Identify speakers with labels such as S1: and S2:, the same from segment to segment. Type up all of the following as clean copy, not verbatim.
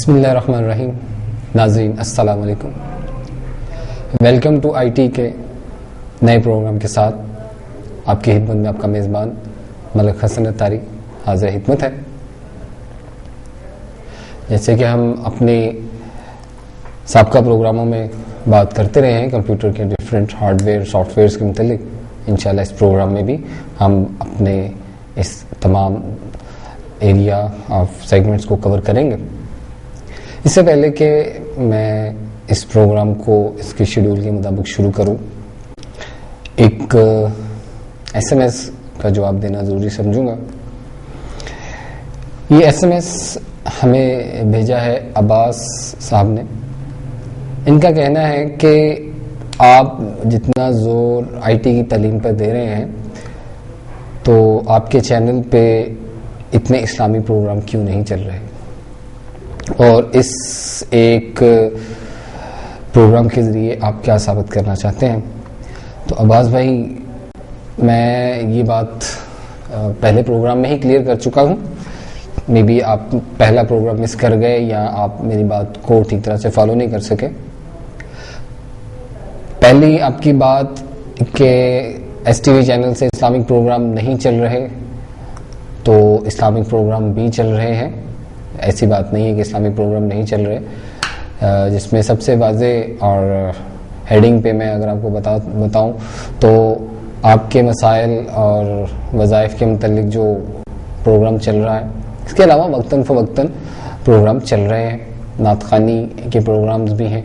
S1: بسم اللہ الرحمن الرحیم. ناظرین السلام علیکم. ویلکم ٹو آئی ٹی کے نئے پروگرام کے ساتھ آپ کی خدمت میں آپ کا میزبان ملک حسن اتاری حاضر خدمت ہے. جیسے کہ ہم اپنے سابقہ پروگراموں میں بات کرتے رہے ہیں کمپیوٹر کے different hardware softwares کے متعلق، انشاءاللہ اس پروگرام میں بھی ہم اپنے اس تمام ایریا آف سیگمنٹس کو کور کریں گے. اس سے پہلے کہ میں اس پروگرام کو اس کے شیڈول کے مطابق شروع کروں، ایک ایس ایم ایس کا جواب دینا ضروری سمجھوں گا. یہ ایس ایم ایس ہمیں بھیجا ہے عباس صاحب نے. ان کا کہنا ہے کہ آپ جتنا زور آئی ٹی کی تعلیم پر دے رہے ہیں تو آپ کے چینل پہ اتنے اسلامی پروگرام کیوں نہیں چل رہے، اور اس ایک پروگرام کے ذریعے آپ کیا ثابت کرنا چاہتے ہیں. تو عباس بھائی، میں یہ بات پہلے پروگرام میں ہی کلیئر کر چکا ہوں. مے بی آپ پہلا پروگرام مس کر گئے یا آپ میری بات کو ٹھیک طرح سے فالو نہیں کر سکے. پہلی آپ کی بات کہ ایس ٹی وی چینل سے اسلامک پروگرام نہیں چل رہے، تو اسلامک پروگرام بھی چل رہے ہیں. ایسی بات نہیں ہے کہ اسلامک پروگرام نہیں چل رہے. جس میں سب سے واضح اور ہیڈنگ پہ میں اگر آپ کو بتاؤں تو آپ کے مسائل اور وظائف کے متعلق جو پروگرام چل رہا ہے، اس کے علاوہ وقتاً فوقتاً پروگرام چل رہے ہیں. نعت خوانی کے پروگرامز بھی ہیں.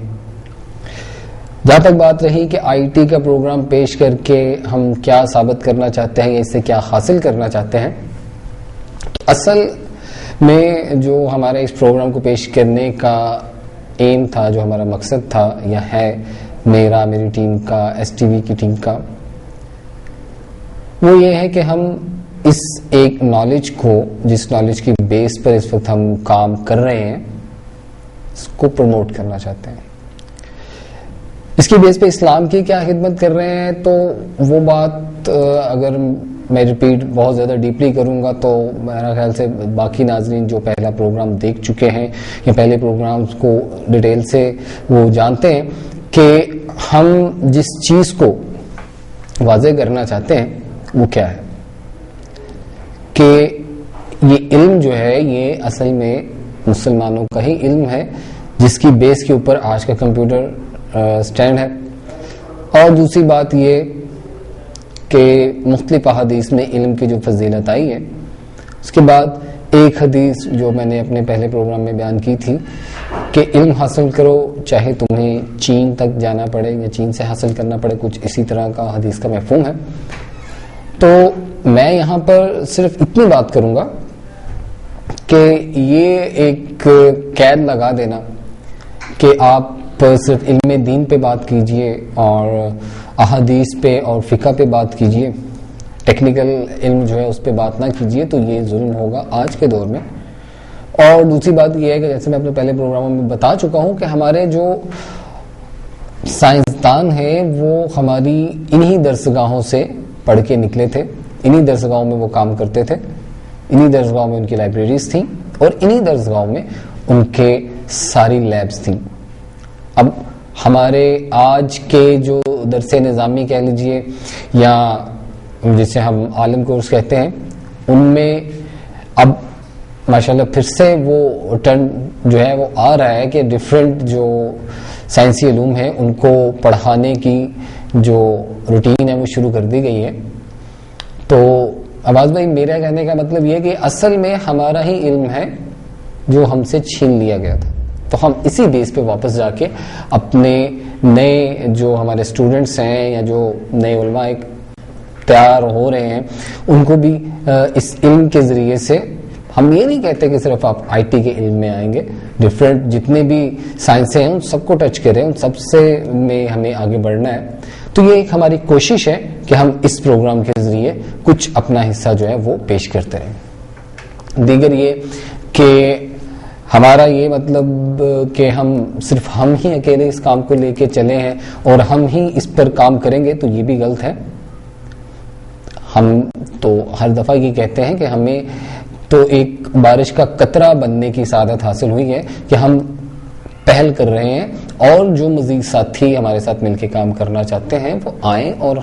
S1: جہاں تک بات رہی کہ آئی ٹی کا پروگرام پیش کر کے ہم کیا ثابت کرنا چاہتے ہیں یا اس سے کیا حاصل کرنا چاہتے ہیں، اصل میں جو ہمارے اس پروگرام کو پیش کرنے کا ایم تھا، جو ہمارا مقصد تھا یا ہے میرا، میری ٹیم کا، ایس ٹی وی کی ٹیم کا، وہ یہ ہے کہ ہم اس ایک نالج کو، جس نالج کی بیس پر اس وقت ہم کام کر رہے ہیں، اس کو پروموٹ کرنا چاہتے ہیں. اس کی بیس پہ اسلام کی کیا خدمت کر رہے ہیں، تو وہ بات اگر میں ریپیٹ بہت زیادہ ڈیپلی کروں گا تو میرا خیال سے باقی ناظرین جو پہلا پروگرام دیکھ چکے ہیں یا پہلے پروگرامز کو ڈیٹیل سے وہ جانتے ہیں کہ ہم جس چیز کو واضح کرنا چاہتے ہیں وہ کیا ہے، کہ یہ علم جو ہے یہ اصل میں مسلمانوں کا ہی علم ہے، جس کی بیس کے اوپر آج کا کمپیوٹر سٹینڈ ہے. اور دوسری بات یہ کہ مختلف احادیث میں علم کی جو فضیلت آئی ہے، اس کے بعد ایک حدیث جو میں نے اپنے پہلے پروگرام میں بیان کی تھی کہ علم حاصل کرو چاہے تمہیں چین تک جانا پڑے یا چین سے حاصل کرنا پڑے، کچھ اسی طرح کا حدیث کا مفہوم ہے. تو میں یہاں پر صرف اتنی بات کروں گا کہ یہ ایک قید لگا دینا کہ آپ صرف علم دین پہ بات کیجئے اور احادیث پہ اور فقہ پہ بات کیجئے، ٹیکنیکل علم جو ہے اس پہ بات نہ کیجئے، تو یہ ظلم ہوگا آج کے دور میں. اور دوسری بات یہ ہے کہ جیسے میں اپنے پہلے پروگراموں میں بتا چکا ہوں کہ ہمارے جو سائنسدان ہیں وہ ہماری انہی درسگاہوں سے پڑھ کے نکلے تھے، انہی درسگاہوں میں وہ کام کرتے تھے، انہی درسگاہوں میں ان کی لائبریریز تھیں اور انہی درسگاہوں میں ان کے ساری لیبز تھیں. اب ہمارے آج کے جو درس نظامی کہہ لیجئے یا جسے ہم عالم کورس کہتے ہیں، ان میں اب ماشاءاللہ پھر سے وہ ٹرن جو ہے وہ آ رہا ہے کہ ڈفرینٹ جو سائنسی علوم ہیں ان کو پڑھانے کی جو روٹین ہے وہ شروع کر دی گئی ہے. تو عباس بھائی، میرا کہنے کا مطلب یہ کہ اصل میں ہمارا ہی علم ہے جو ہم سے چھین لیا گیا تھا، تو ہم اسی بیس پہ واپس جا کے اپنے نئے جو ہمارے اسٹوڈنٹس ہیں یا جو نئے علماء تیار ہو رہے ہیں ان کو بھی اس علم کے ذریعے سے، ہم یہ نہیں کہتے کہ صرف آپ آئی ٹی کے علم میں آئیں گے، ڈفرینٹ جتنے بھی سائنسیں ہیں ان سب کو ٹچ کریں، ان سب سے میں ہمیں آگے بڑھنا ہے. تو یہ ایک ہماری کوشش ہے کہ ہم اس پروگرام کے ذریعے کچھ اپنا حصہ جو ہے وہ پیش کرتے رہیں. دیگر یہ کہ ہمارا یہ مطلب کہ صرف ہم ہی اکیلے اس کام کو لے کے چلے ہیں اور ہم ہی اس پر کام کریں گے، تو یہ بھی غلط ہے. ہم تو ہر دفعہ یہ کہتے ہیں کہ ہمیں تو ایک بارش کا قطرہ بننے کی سعادت حاصل ہوئی ہے کہ ہم پہل کر رہے ہیں اور جو مزید ساتھی ہمارے ساتھ مل کے کام کرنا چاہتے ہیں وہ آئیں اور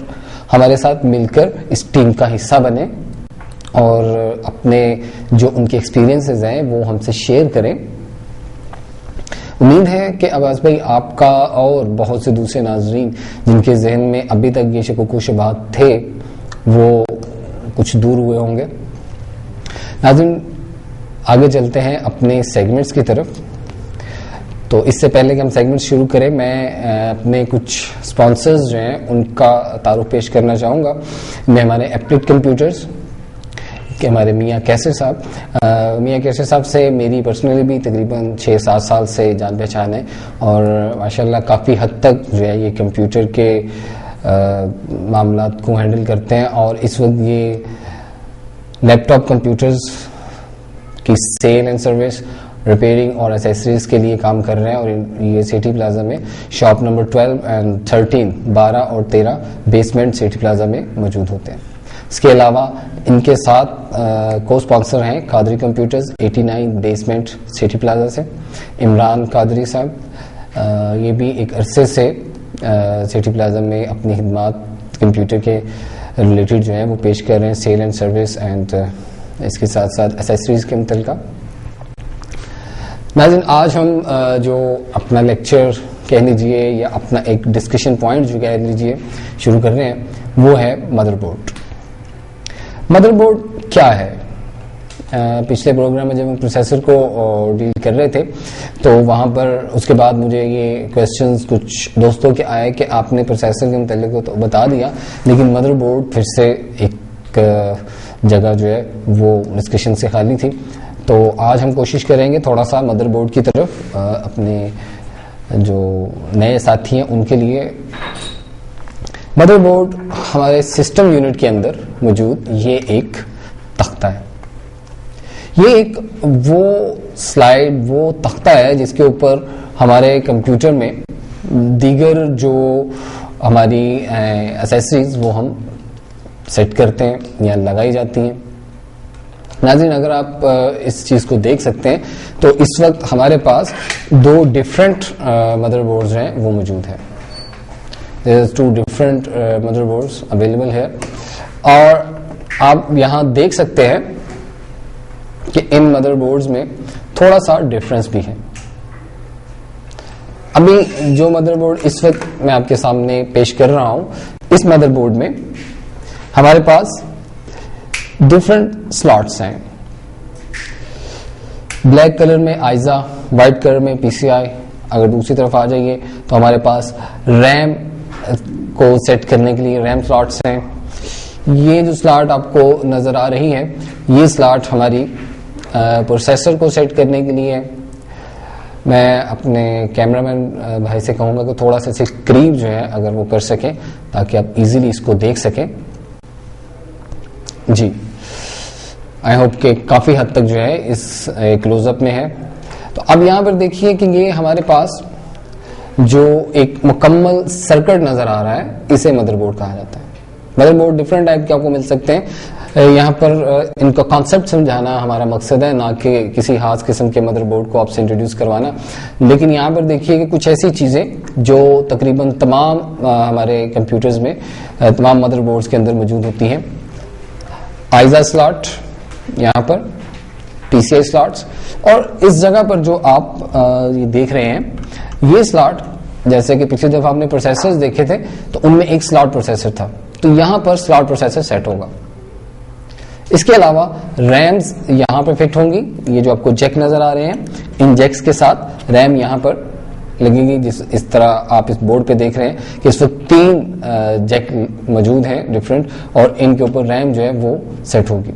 S1: ہمارے ساتھ مل کر اس ٹیم کا حصہ بنیں اور اپنے جو ان کے ایکسپیرینسز ہیں وہ ہم سے شیئر کریں. امید ہے کہ عباس بھائی آپ کا اور بہت سے دوسرے ناظرین جن کے ذہن میں ابھی تک یہ شکوک و شبہات تھے وہ کچھ دور ہوئے ہوں گے. ناظرین آگے چلتے ہیں اپنے سیگمنٹس کی طرف. تو اس سے پہلے کہ ہم سیگمنٹ شروع کریں میں اپنے کچھ سپانسرز جو ہیں ان کا تعارف پیش کرنا چاہوں گا. میں ہمارے ایپلیٹ کمپیوٹرز کہ ہمارے میاں کیسر صاحب سے میری پرسنلی بھی تقریباً 6-7 سال سے جان پہچان ہے اور ماشاءاللہ کافی حد تک جو ہے یہ کمپیوٹر کے معاملات کو ہینڈل کرتے ہیں اور اس وقت یہ لیپ ٹاپ کمپیوٹرز کی سیل اینڈ سروس ریپیئرنگ اور ایسیسریز کے لیے کام کر رہے ہیں اور یہ سٹی پلازا میں شاپ نمبر 12 اینڈ 13 12 اور 13 بیسمنٹ سٹی پلازا میں موجود ہوتے ہیں. اس کے علاوہ ان کے ساتھ کو اسپانسر ہیں Qadri computers 89 basement city plaza سے. عمران قادری صاحب یہ بھی ایک عرصے سے سٹی پلازا میں اپنی خدمات کمپیوٹر کے ریلیٹڈ جو ہیں وہ پیش کر رہے ہیں سیل اینڈ سروس اینڈ اس کے ساتھ ساتھ ایسیسریز کے متعلقہ. ناظرین آج ہم جو اپنا لیکچر کہہ لیجیے یا اپنا ایک ڈسکشن پوائنٹ جو کہہ لیجیے شروع کر رہے ہیں وہ ہے مدر بورڈ. مدر بورڈ کیا ہے؟ پچھلے پروگرام میں جب ہم پروسیسر کو ڈیل کر رہے تھے تو وہاں پر اس کے بعد مجھے یہ کویسچنز کچھ دوستوں کے آئے کہ آپ نے پروسیسر کے متعلق تو بتا دیا لیکن مدر بورڈ پھر سے ایک جگہ جو ہے وہ ڈسکشن سے خالی تھی. تو آج ہم کوشش کریں گے تھوڑا سا مدر بورڈ کی طرف اپنے جو نئے ساتھی ہیں ان کے لیے. مدر بورڈ ہمارے سسٹم یونٹ کے اندر موجود یہ ایک تختہ ہے. یہ ایک وہ سلائیڈ وہ تختہ ہے جس کے اوپر ہمارے کمپیوٹر میں دیگر جو ہماری ایسیسریز وہ ہم سیٹ کرتے ہیں یا لگائی جاتی ہیں. ناظرین اگر آپ اس چیز کو دیکھ سکتے ہیں تو اس وقت ہمارے پاس 2 ڈفرینٹ مدر بورڈز ہیں وہ موجود ہیں. There are 2 different mother boards available here اور آپ یہاں دیکھ سکتے ہیں کہ ان مدر بورڈز میں تھوڑا سا ڈفرنس بھی ہے. ابھی جو مدر بورڈ اس وقت میں آپ کے سامنے پیش کر رہا ہوں اس مدر بورڈ میں ہمارے پاس ڈفرنٹ سلاٹس ہیں. بلیک کلر میں آئزا، وائٹ کلر میں پی سی آئی. اگر دوسری طرف آ جائیے تو ہمارے پاس ریم کو سیٹ کرنے کے لیے ریم سلاٹس ہیں. یہ جو سلاٹ آپ کو نظر آ رہی ہے یہ سلاٹ ہماری پروسیسر کو سیٹ کرنے کے لیے. میں اپنے کیمرہ مین بھائی سے کہوں گا کہ تھوڑا سا قریب جو ہے اگر وہ کر سکیں تاکہ آپ ایزیلی اس کو دیکھ سکیں. جی آئی ہوپ کہ کافی حد تک جو ہے اس کلوز اپ میں ہے. تو اب یہاں پر دیکھیے کہ یہ ہمارے پاس جو ایک مکمل سرکٹ نظر آ رہا ہے اسے مدر بورڈ کہا جاتا ہے. مدر بورڈ ڈفرنٹ ٹائپ کے آپ کو مل سکتے ہیں. یہاں پر ان کا کانسیپٹ سمجھانا ہمارا مقصد ہے، نہ کہ کسی خاص قسم کے مدر بورڈ کو آپ سے انٹروڈیوس کروانا. لیکن یہاں پر دیکھیے کہ کچھ ایسی چیزیں جو تقریباً تمام ہمارے کمپیوٹرز میں تمام مدر بورڈز کے اندر موجود ہوتی ہیں. آئزا سلاٹ یہاں پر، پی سی آئی سلاٹس، اور اس جگہ پر جو آپ یہ دیکھ رہے ہیں یہ سلاٹ جیسے کہ پچھلے جب آپ نے پروسیسرز دیکھے تھے تو ان میں ایک سلاٹ پروسیسر تھا تو یہاں پر سلاٹ پروسیسر سیٹ ہوگا. اس کے علاوہ ریمز یہاں پر فٹ ہوں گی. یہ جو آپ کو جیک نظر آ رہے ہیں ان جیکس کے ساتھ ریم یہاں پر لگے گی. اس طرح آپ اس بورڈ پہ دیکھ رہے ہیں کہ اس وقت 3 جیک موجود ہیں ڈفرینٹ اور ان کے اوپر ریم جو ہے وہ سیٹ ہوگی.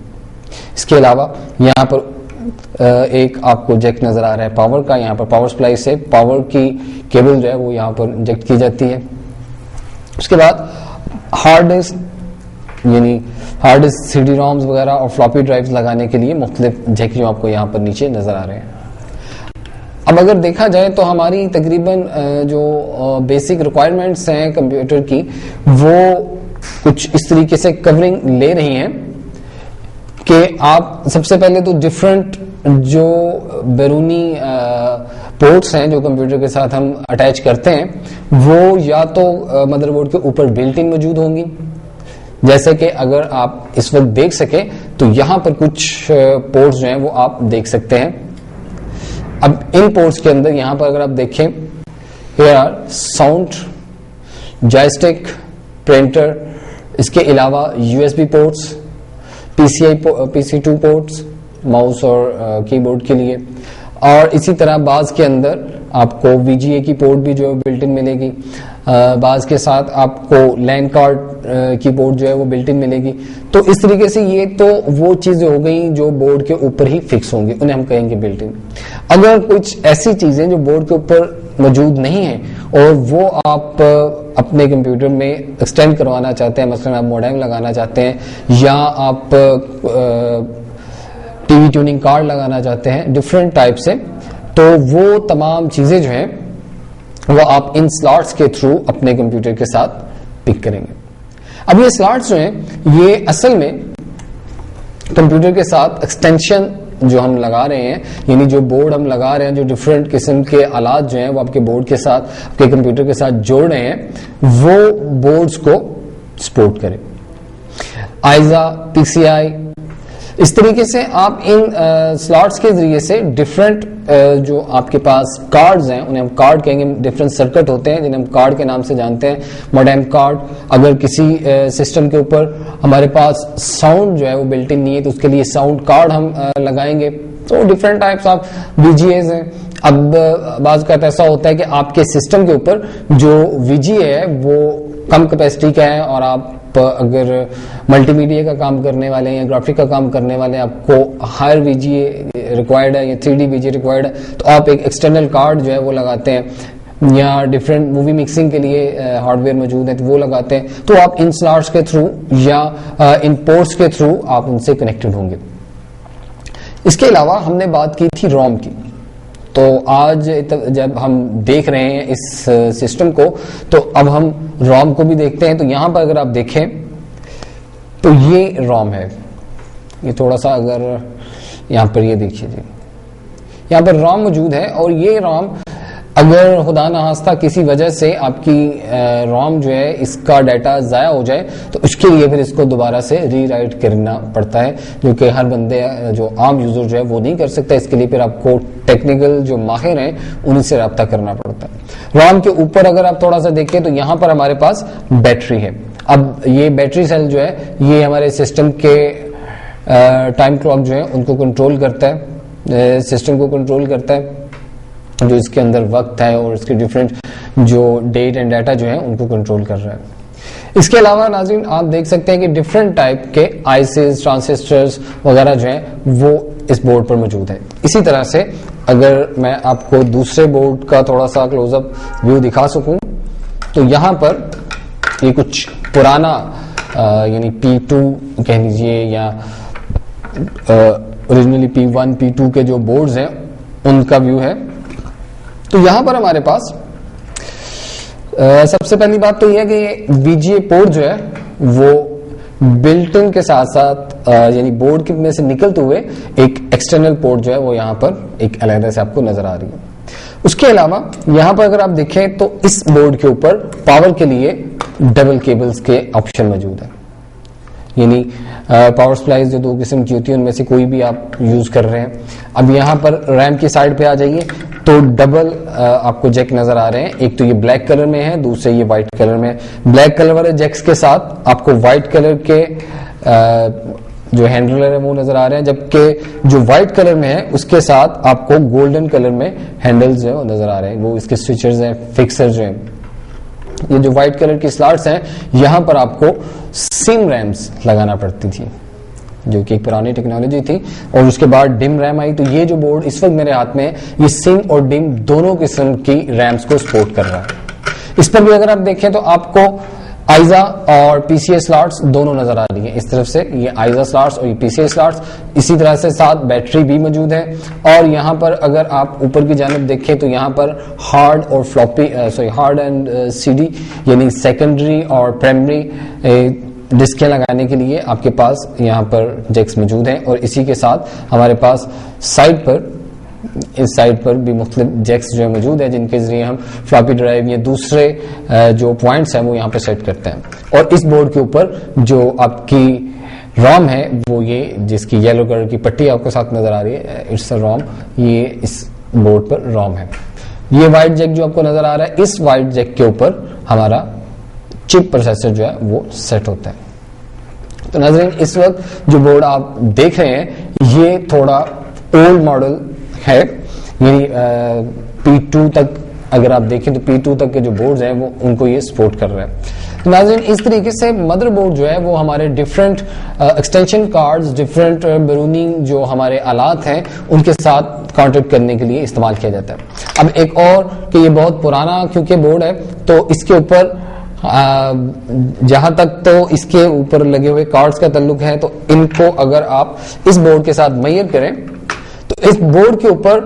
S1: اس کے علاوہ یہاں پر ایک آپ کو جیک نظر آ رہا ہے پاور کا. یہاں پر پاور سپلائی سے پاور کی کیبل جو ہے وہ یہاں پر انجیکٹ کی جاتی ہے. اس کے بعد ہارڈ ڈسک یعنی hard disk C D ROMs وغیرہ اور فلاپی ڈرائیوز لگانے کے لیے مختلف جیک جو آپ کو یہاں پر نیچے نظر آ رہے ہیں. اب اگر دیکھا جائے تو ہماری تقریباً جو بیسک ریکوائرمنٹس ہیں کمپیوٹر کی وہ کچھ اس طریقے سے کورنگ لے رہی ہیں کہ آپ سب سے پہلے تو ڈفرنٹ جو بیرونی پورٹس ہیں جو کمپیوٹر کے ساتھ ہم اٹیچ کرتے ہیں وہ یا تو مدر بورڈ کے اوپر بلٹ ان موجود ہوں گی، جیسے کہ اگر آپ اس وقت دیکھ سکیں تو یہاں پر کچھ پورٹس جو ہیں وہ آپ دیکھ سکتے ہیں. اب ان پورٹس کے اندر یہاں پر اگر آپ دیکھیں ہیئر آر ساؤنڈ، جوائسٹک، پرنٹر، اس کے علاوہ یو ایس بی پورٹس، پی سی 2 پورٹس ماؤس اور کی بورڈ کے لیے، اور اسی طرح بعض کے اندر آپ کو وی جی اے کی پورٹ بھی جو بلٹ ان ملے گی، بعض کے ساتھ آپ کو لین کارڈ کی پورٹ جو ہے وہ بلٹ ان ملے گی. تو اس طریقے سے یہ تو وہ چیزیں ہو گئی جو بورڈ کے اوپر ہی فکس ہوں گی، انہیں ہم کہیں گے بلٹ ان. اگر کچھ ایسی چیزیں جو بورڈ کے اوپر موجود نہیں ہیں اور وہ آپ اپنے کمپیوٹر میں ایکسٹینڈ کروانا چاہتے ہیں، مثلا آپ موڈیم لگانا چاہتے ہیں یا آپ ٹی وی ٹیوننگ کارڈ لگانا چاہتے ہیں ڈفرینٹ ٹائپ سے، تو وہ تمام چیزیں جو ہیں وہ آپ ان سلاٹس کے تھرو اپنے کمپیوٹر کے ساتھ پک کریں گے. اب یہ سلاٹس جو ہیں یہ اصل میں کمپیوٹر کے ساتھ ایکسٹینشن جو ہم لگا رہے ہیں، یعنی جو بورڈ ہم لگا رہے ہیں، جو ڈفرینٹ قسم کے آلات جو ہیں وہ آپ کے بورڈ کے ساتھ، آپ کے کمپیوٹر کے ساتھ جوڑ رہے ہیں، وہ بورڈز کو سپورٹ کریں. آئزا، پی سی آئی، اس طریقے سے آپ ان سلاٹس کے ذریعے سے ڈفرینٹ جو آپ کے پاس کارڈز ہیں انہیں ہم کارڈ کہیں گے، ڈفرینٹ سرکٹ ہوتے ہیں جنہیں ہم کارڈ کے نام سے جانتے ہیں. موڈیم کارڈ، اگر کسی سسٹم کے اوپر ہمارے پاس ساؤنڈ جو ہے وہ بلٹ ان نہیں ہے تو اس کے لیے ساؤنڈ کارڈ ہم لگائیں گے. تو different types of V G As ہیں. اب بعض کا ایسا ہوتا ہے کہ آپ کے سسٹم کے اوپر جو وی جی اے ہے وہ کم کیپیسٹی کا ہے اور آپ اگر ملٹی میڈیا کا کام کرنے والے ہیں یا گرافک کا کام کرنے والے ہیں، آپ کو ہائر وی جی اے ریکوائرڈ ہے یا 3D وی جی ریکوائرڈ ہے، تو آپ ایک ایکسٹرنل کارڈ جو ہے وہ لگاتے ہیں، یا ڈفرینٹ مووی مکسنگ کے لیے ہارڈ ویئر موجود ہے تو وہ لگاتے ہیں. تو آپ ان سلاٹس کے تھرو یا ان پورٹس کے تھرو آپ ان سے کنیکٹڈ ہوں گے. اس کے علاوہ ہم نے بات کی تھی روم کی. تو آج جب ہم دیکھ رہے ہیں اس سسٹم کو تو اب ہم روم کو بھی دیکھتے ہیں. تو یہاں پر اگر آپ دیکھیں تو یہ روم ہے، یہ تھوڑا سا اگر یہاں پر یہ دیکھیے جی، یہاں پر روم موجود ہے. اور یہ روم اگر خدا نخواستہ کسی وجہ سے آپ کی روم جو ہے اس کا ڈیٹا ضائع ہو جائے تو اس کے لیے پھر اس کو دوبارہ سے ری رائٹ کرنا پڑتا ہے، جو کہ ہر بندے جو عام یوزر جو ہے وہ نہیں کر سکتا. اس کے لیے پھر آپ کو ٹیکنیکل جو ماہر ہیں انہیں سے رابطہ کرنا پڑتا ہے. روم کے اوپر اگر آپ تھوڑا سا دیکھیں تو یہاں پر ہمارے پاس بیٹری ہے. اب یہ بیٹری سیل جو ہے یہ ہمارے سسٹم کے ٹائم کلاک جو ہے ان کو کنٹرول کرتا ہے، سسٹم کو کنٹرول کرتا ہے، جو اس کے اندر وقت ہے اور اس کے ڈفرینٹ جو ڈیٹ اینڈ ڈیٹا جو ہے ان کو کنٹرول کر رہا ہے. اس کے علاوہ ناظرین آپ دیکھ سکتے ہیں کہ ڈفرینٹ ٹائپ کے آئسیز، ٹرانزسٹرز وغیرہ جو ہیں وہ اس بورڈ پر موجود ہیں. اسی طرح سے اگر میں آپ کو دوسرے بورڈ کا تھوڑا سا کلوز اپ ویو دکھا سکوں تو یہاں پر یہ کچھ پرانا یعنی P2 کہہ لیجیے یا اوریجنلی P1 P2 کے جو بورڈز ہیں ان کا ویو ہے. تو یہاں پر ہمارے پاس سب سے پہلی بات تو یہ ہے کہ وی جی اے پورٹ جو ہے وہ بلٹ ان کے ساتھ ساتھ یعنی بورڈ کے میں سے نکلتے ہوئے ایک ایکسٹرنل پورٹ جو ہے وہ یہاں پر ایک علیحدہ سے آپ کو نظر آ رہی ہے. اس کے علاوہ یہاں پر اگر آپ دیکھیں تو اس بورڈ کے اوپر پاور کے لیے ڈبل کیبلز کے آپشن موجود ہے، یعنی پاور سپلائیز جو دو قسم کی ہوتی ہیں ان میں سے کوئی بھی آپ یوز کر رہے ہیں. اب یہاں پر ریم کی سائڈ پہ آ جائیے تو ڈبل آپ کو جیک نظر آ رہے ہیں. ایک تو یہ بلیک کلر میں ہے، دوسرے یہ وائٹ کلر میں. بلیک کلر والے جیکس کے ساتھ آپ کو وائٹ کلر کے جو ہینڈلر ہے وہ نظر آ رہے ہیں، جبکہ جو وائٹ کلر میں ہے اس کے ساتھ آپ کو گولڈن کلر میں ہینڈلز جو نظر آ رہے ہیں، وہ اس کے سوئچرز ہیں، فکسر جو ہیں. یہ جو وائٹ کلر کی سلاٹس ہیں یہاں پر آپ کو سم ریمز لگانا پڑتی تھی جو کہ ایک پرانی ٹیکنالوجی تھی، اور اس کے بعد ڈم ریم آئی. تو یہ جو بورڈ اس وقت میرے ہاتھ میں ہے یہ سم اور ڈم دونوں قسم کی ریمز کو سپورٹ کر رہا ہے. اس پر بھی اگر آپ دیکھیں تو آپ کو آئزا اور پی سی اے سلاٹس دونوں نظر آ رہی ہیں. اس طرف سے یہ آئزا سلاٹس اور یہ پی سی اے سلاٹس، اسی طرح سے ساتھ بیٹری بھی موجود ہے. اور یہاں پر اگر آپ اوپر کی جانب دیکھیں تو یہاں پر ہارڈ اور floppy hard and C D یعنی سیکنڈری اور پرائمری ڈسکیں لگانے کے لیے آپ کے پاس یہاں پر جیکس موجود ہیں, اور اسی کے ساتھ ہمارے پاس سائڈ پر, اس سائڈ پر بھی مختلف جیکس جو ہے موجود ہیں, جن کے ذریعے ہم فلاپی ڈرائیو یا دوسرے جو پوائنٹس ہیں وہ یہاں پہ سیٹ کرتے ہیں. اور اس بورڈ کے اوپر جو آپ کی روم ہے وہ یہ جس کی یلو کلر کی پٹی آپ کو ساتھ نظر آ رہی ہے, اٹس اے روم, یہ اس بورڈ پر روم ہے. یہ وائٹ جیک جو آپ کو نظر آ رہا ہے, اس وائٹ جیک کے اوپر ہمارا چپ پروسیسر جو ہے وہ سیٹ ہوتا ہے. تو ناظرین اس وقت جو بورڈ آپ دیکھ رہے ہیں یہ تھوڑا اولڈ ماڈل ہے, یعنی P2 تک اگر آپ دیکھیں تو P2 تک کے جو بورڈز ہیں وہ ان کو یہ سپورٹ کر رہے ہیں. تو ناظرین اس طریقے سے مدر بورڈ جو ہے وہ ہمارے ڈفرینٹ ایکسٹینشن کارڈز, ڈفرینٹ بیرونی جو ہمارے آلات ہیں ان کے ساتھ کانٹیکٹ کرنے کے لیے استعمال کیا جاتا ہے. اب ایک اور کہ یہ بہت پرانا کیونکہ بورڈ ہے تو اس کے اوپر جہاں تک تو اس کے اوپر لگے ہوئے کارڈز کا تعلق ہے تو ان کو اگر آپ اس بورڈ کے ساتھ میئر کریں تو اس بورڈ کے اوپر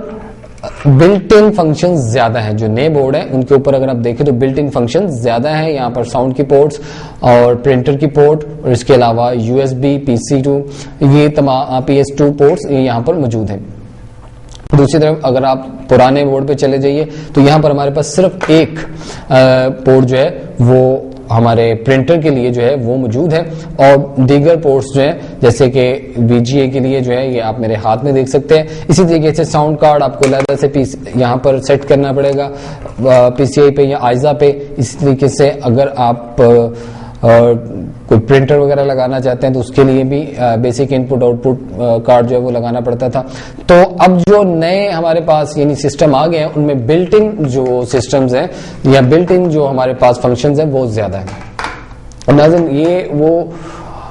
S1: بلٹ ان فنکشن زیادہ ہیں. جو نئے بورڈ ہیں ان کے اوپر اگر آپ دیکھیں تو بلٹ ان فنکشن زیادہ ہیں. یہاں پر ساؤنڈ کی پورٹس اور پرنٹر کی پورٹ, اور اس کے علاوہ USB, PC2, یہ تمام PS2 پورٹس یہ یہاں پر موجود ہیں. دوسری طرف اگر آپ پرانے بورڈ پہ چلے جائیے تو یہاں پر ہمارے پاس صرف ایک پورٹ جو ہے وہ ہمارے پرنٹر کے لیے جو ہے وہ موجود ہے, اور دیگر پورٹس جو ہیں جیسے کہ VGA کے لیے جو ہے یہ آپ میرے ہاتھ میں دیکھ سکتے ہیں. اسی طریقے سے ساؤنڈ کارڈ آپ کو علیحدہ سے یہاں پر سیٹ کرنا پڑے گا PCI پہ یا آئزا پہ. اسی طریقے سے اگر آپ کوئی پرنٹر وغیرہ لگانا چاہتے ہیں تو اس کے لیے بھی بیسک ان پٹ آؤٹ پٹ کارڈ جو ہے وہ لگانا پڑتا تھا. تو اب جو نئے ہمارے پاس یعنی سسٹم آ گئے ہیں ان میں بلٹ ان جو سسٹمز ہیں یا بلٹ ان جو ہمارے پاس فنکشنز ہیں وہ زیادہ ہیں. ناظرین یہ وہ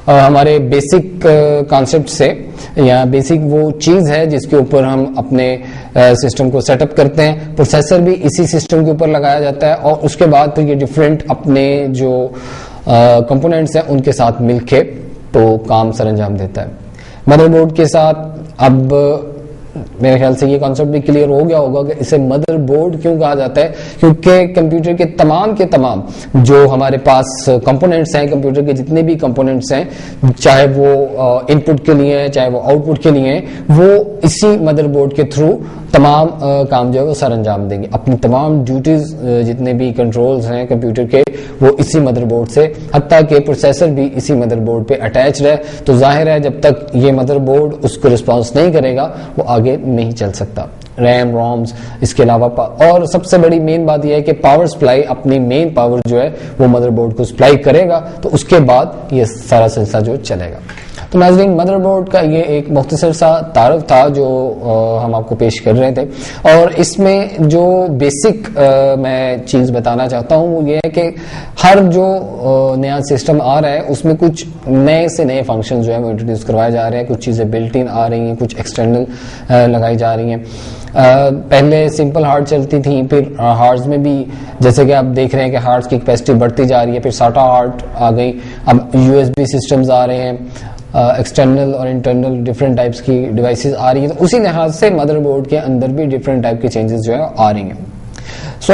S1: ہمارے بیسک کانسیپٹ سے یا بیسک وہ چیز ہے جس کے اوپر ہم اپنے سسٹم کو سیٹ اپ کرتے ہیں. پروسیسر بھی اسی سسٹم کے اوپر لگایا جاتا ہے, اور اس کے بعد پھر یہ ڈفرینٹ اپنے جو کمپوننٹس ہیں ان کے ساتھ مل کے تو کام سر انجام دیتا ہے. مدر بورڈ کے ساتھ اب میرے خیال سے یہ کانسیپٹ بھی کلیئر ہو گیا ہوگا کہ اسے مدر بورڈ کیوں کہا جاتا ہے, کیونکہ کمپیوٹر کے تمام جو ہمارے پاس کمپوننٹس ہیں, کمپیوٹر کے جتنے بھی کمپوننٹس ہیں چاہے وہ ان پٹ کے لیے ہیں چاہے وہ آؤٹ پٹ کے لیے ہیں, وہ اسی مدر بورڈ کے تھرو تمام کام جو ہے وہ سر انجام دیں گے. اپنی تمام ڈیوٹیز جتنے بھی کنٹرولز ہیں کمپیوٹر کے وہ اسی مدر بورڈ سے, حتیٰ کہ پروسیسر بھی اسی مدر بورڈ پہ اٹیچڈ ہے. تو ظاہر ہے جب تک یہ مدر بورڈ اس کو رسپانس نہیں کرے گا وہ آگے نہیں چل سکتا. ریم رومز اس کے علاوہ اور سب سے بڑی مین بات یہ ہے کہ پاور سپلائی اپنی مین پاور جو ہے وہ مدر بورڈ کو سپلائی کرے گا, تو اس کے بعد یہ سارا سلسلہ جو چلے گا. تو ناظرین مدر بورڈ کا یہ ایک مختصر سا تعارف تھا جو ہم آپ کو پیش کر رہے تھے, اور اس میں جو بیسک میں چیز بتانا چاہتا ہوں وہ یہ ہے کہ ہر جو نیا سسٹم آ رہا ہے اس میں کچھ نئے سے نئے فنکشن جو ہے وہ انٹروڈیوس کروائے جا رہے ہیں. کچھ چیزیں بلٹ ان آ رہی ہیں, کچھ ایکسٹرنل لگائی جا رہی ہیں. پہلے سمپل ہارڈ چلتی تھیں, پھر ہارڈز میں بھی جیسے کہ آپ دیکھ رہے ہیں کہ ہارڈز کی کیپیسٹی بڑھتی جا رہی ہے, پھر ساٹا ہارڈ آ گئی, اب USB سسٹمز آ رہے ہیں, ایکسٹرنل اور انٹرنل ڈفرینٹ ٹائپس کی ڈیوائسز آ رہی ہیں. تو اسی لحاظ سے مدر بورڈ کے اندر بھی ڈفرینٹ ٹائپ کی چینجز جو ہے آ رہی ہیں. سو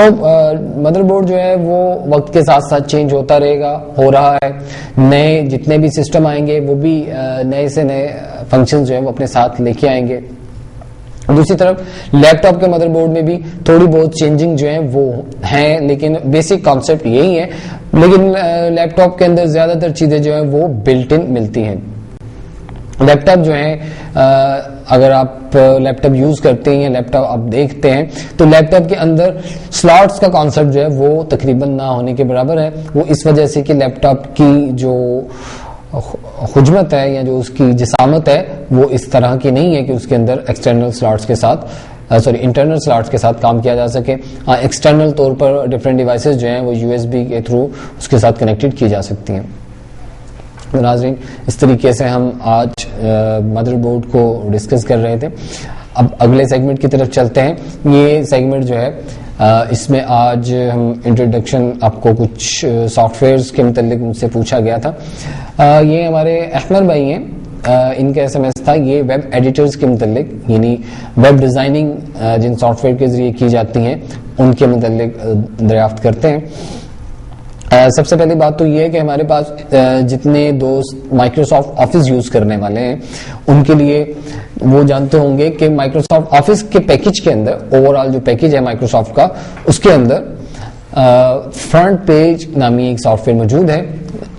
S1: مدر بورڈ جو ہے وہ وقت کے ساتھ ساتھ چینج ہوتا رہے گا, ہو رہا ہے. نئے جتنے بھی سسٹم آئیں گے وہ بھی نئے سے نئے فنکشن جو ہے وہ اپنے ساتھ لے کے آئیں گے. دوسری طرف لیپ ٹاپ کے مدر بورڈ میں بھی تھوڑی بہت چینجنگ جو ہیں وہ ہیں, لیکن بیسک کانسیپٹ یہی ہے. لیکن لیپ ٹاپ کے اندر زیادہ تر چیزیں جو ہیں وہ بلٹ ان ملتی ہیں. لیپ ٹاپ جو ہے اگر آپ لیپ ٹاپ یوز کرتے ہیں یا لیپ ٹاپ آپ دیکھتے ہیں تو لیپ ٹاپ کے اندر سلاٹس کا کانسیپٹ جو ہے وہ تقریباً نہ ہونے کے برابر ہے. وہ اس وجہ سے کہ لیپ ٹاپ کی جو حجمت ہے یا جو اس کی جسامت ہے وہ اس طرح کی نہیں ہے کہ اس کے اندر ایکسٹرنل سلاٹس کے ساتھ انٹرنل سلاٹس کے ساتھ کام کیا جا سکے. ایکسٹرنل طور پر ڈفرینٹ ڈیوائسز جو ہیں وہ USB کے تھرو اس کے ساتھ کنیکٹڈ کی جا سکتی ہیں. ناظرین اس طریقے سے ہم آج مدر بورڈ کو ڈسکس کر رہے تھے. اب اگلے سیگمنٹ کی طرف چلتے ہیں. یہ سیگمنٹ جو ہے اس میں آج ہم انٹروڈکشن آپ کو کچھ سافٹ ویئرز کے متعلق مجھ سے پوچھا گیا تھا. یہ ہمارے احمد بھائی ہیں, ان کا SMS تھا یہ ویب ایڈیٹرز کے متعلق, یعنی ویب ڈیزائننگ جن سافٹ ویئر کے ذریعے کی جاتی ہیں ان کے متعلق دریافت کرتے ہیں. سب سے پہلی بات تو یہ ہے کہ ہمارے پاس جتنے دوست مائکروسافٹ آفس یوز کرنے والے ہیں ان کے لیے وہ جانتے ہوں گے کہ مائکروسافٹ آفس کے پیکج کے اندر اوور آل جو پیکج ہے مائکروسافٹ کا اس کے اندر فرنٹ پیج نامی ایک سافٹ ویئر موجود ہے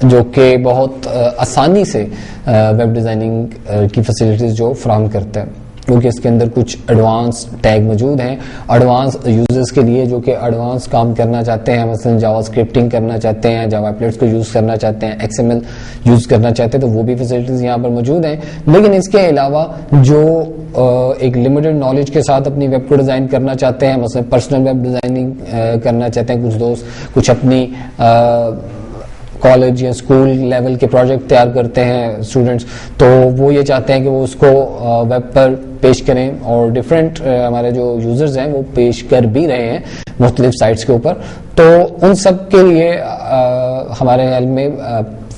S1: جو کہ بہت آسانی سے ویب ڈیزائننگ کی فیسلٹیز جو فراہم کرتا ہے، کیونکہ اس کے اندر کچھ ایڈوانس ٹیگ موجود ہیں ایڈوانس یوزرز کے لیے جو کہ ایڈوانس کام کرنا چاہتے ہیں، مثلا جاوا اسکرپٹنگ کرنا چاہتے ہیں، جاوا ایپلیٹس کو یوز کرنا چاہتے ہیں، ایکس ایم ایل یوز کرنا چاہتے ہیں، تو وہ بھی فیسلٹیز یہاں پر موجود ہیں. لیکن اس کے علاوہ جو ایک لمیٹڈ نالج کے ساتھ اپنی ویب کو ڈیزائن کرنا چاہتے ہیں، مثلا پرسنل ویب ڈیزائننگ کرنا چاہتے ہیں، کچھ دوست کچھ اپنی کالج یا اسکول لیول کے پروجیکٹ تیار کرتے ہیں اسٹوڈینٹس، تو وہ یہ چاہتے ہیں کہ وہ اس کو ویب پر پیش کریں، اور ڈفرینٹ ہمارے جو یوزرز ہیں وہ پیش کر بھی رہے ہیں مختلف سائٹس کے اوپر. تو ان سب کے لیے ہمارے علم میں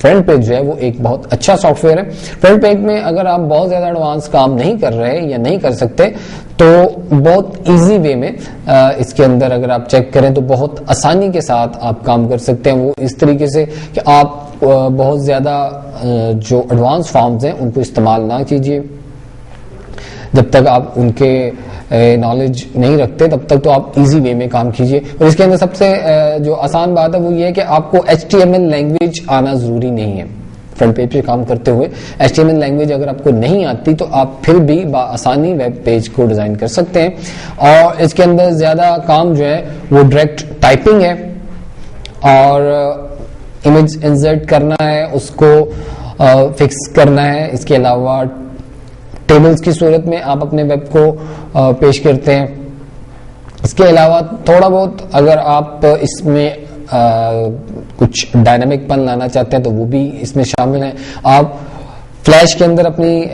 S1: فرنٹ پیج جو ہے وہ ایک بہت اچھا سافٹ ویئر ہے. فرنٹ پیج میں اگر آپ بہت زیادہ ایڈوانس کام نہیں کر رہے یا نہیں کر سکتے تو بہت ایزی وے میں اس کے اندر اگر آپ چیک کریں تو بہت آسانی کے ساتھ آپ کام کر سکتے ہیں. وہ اس طریقے سے کہ آپ بہت زیادہ جو ایڈوانس فارمز ہیں ان کو استعمال نہ کیجیے جب تک آپ ان کے نالج نہیں رکھتے، تب تک تو آپ ایزی وے میں کام کیجیے. اور اس کے اندر سب سے جو آسان بات ہے وہ یہ ہے کہ آپ کو HTML لینگویج آنا ضروری نہیں ہے. فرنٹ پیج پہ کام کرتے ہوئے HTML لینگویج اگر آپ کو نہیں آتی تو آپ پھر بھی بآسانی ویب پیج کو ڈیزائن کر سکتے ہیں. اور اس کے اندر زیادہ کام جو ہے وہ ڈائریکٹ ٹائپنگ ہے اور امیج انسرٹ کرنا ہے، اس کو فکس کرنا ہے. اس کے علاوہ ٹیبلز کی صورت میں آپ اپنے ویب کو پیش کرتے ہیں. اس کے علاوہ تھوڑا بہت اگر آپ اس میں کچھ ڈائنامک پن لانا چاہتے ہیں تو وہ بھی اس میں شامل ہیں. آپ فلیش کے اندر اپنی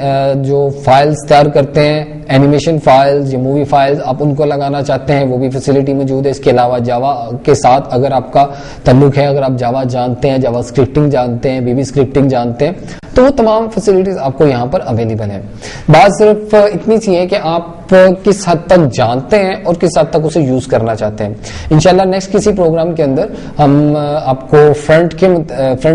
S1: جو فائلز تیار کرتے ہیں، اینیمیشن فائلز یا مووی فائلز، آپ ان کو لگانا چاہتے ہیں، وہ بھی فیسلٹی موجود ہے. اس کے علاوہ جاوا کے ساتھ اگر آپ کا تعلق ہے، اگر آپ جاوا جانتے ہیں، جاوا اسکرپٹنگ جانتے ہیں، VB اسکرپٹنگ جانتے ہیں، تو وہ تمام فیسلٹیز آپ کو یہاں پر اویلیبل ہیں. بات صرف اتنی سی ہے کہ آپ کس حد تک جانتے ہیں اور کس حد تک اسے یوز کرنا چاہتے ہیں. انشاءاللہ نیکسٹ کسی پروگرام کے اندر ہم آپ کو فرنٹ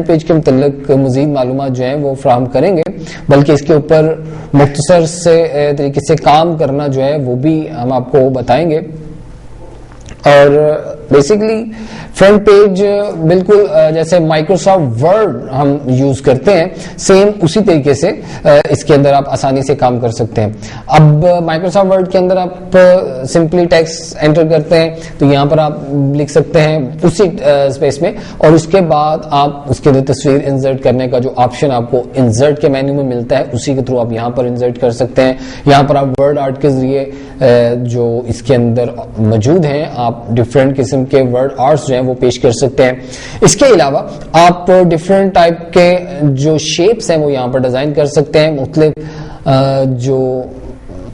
S1: پیج کے متعلق مزید معلومات جو ہیں وہ فراہم کریں گے، بلکہ اس کے اوپر مختصر سے طریقے سے کام کرنا جو ہے وہ بھی ہم آپ کو بتائیں گے. اور بیسیکلی فرنٹ پیج بالکل جیسے مائکروسافٹ ورڈ ہم یوز کرتے ہیں، سیم اسی طریقے سے اس کے اندر آپ آسانی سے کام کر سکتے ہیں. اب مائکروسافٹ ورڈ کے اندر آپ سمپلی ٹیکسٹ انٹر کرتے ہیں تو یہاں پر آپ لکھ سکتے ہیں اسی اسپیس میں، اور اس کے بعد آپ اس کے اندر تصویر انسرٹ کرنے کا جو آپشن آپ کو انسرٹ کے مینیو میں ملتا ہے اسی کے تھرو آپ یہاں پر انسرٹ کر سکتے ہیں. یہاں پر آپ ورڈ آرٹ کے ذریعے جو اس کے اندر موجود ہیں آپ ڈفرینٹ قسم کے ورڈ آرٹس جو ہیں وہ پیش کر سکتے ہیں. اس کے علاوہ آپ ڈفرینٹ ٹائپ کے جو شیپس ہیں وہ یہاں پر ڈیزائن کر سکتے ہیں. مختلف جو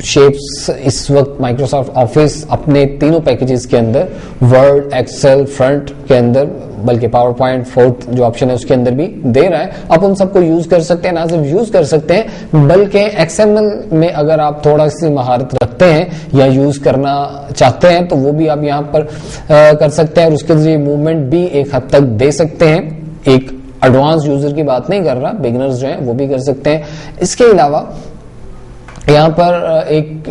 S1: شیپس اس وقت مائکروسافٹ آفس اپنے تینوں پیکیجز کے اندر ورڈ، ایکسل، فرنٹ کے اندر، بلکہ پاور پوائنٹ فورتھ جو آپشن ہے اس کے اندر بھی دے رہا ہے. آپ ان سب کو یوز کر سکتے ہیں، نہ صرف یوز کر سکتے ہیں بلکہ ایکس ایم ایل میں اگر آپ تھوڑا سی مہارت رکھتے ہیں یا یوز کرنا چاہتے ہیں تو وہ بھی آپ یہاں پر کر سکتے ہیں، اور اس کے ذریعے موومنٹ بھی ایک حد تک دے سکتے ہیں. ایک ایڈوانس یوزر کی بات نہیں کر رہا، بگنرز جو ہیں وہ بھی کر سکتے ہیں. اس کے علاوہ یہاں پر ایک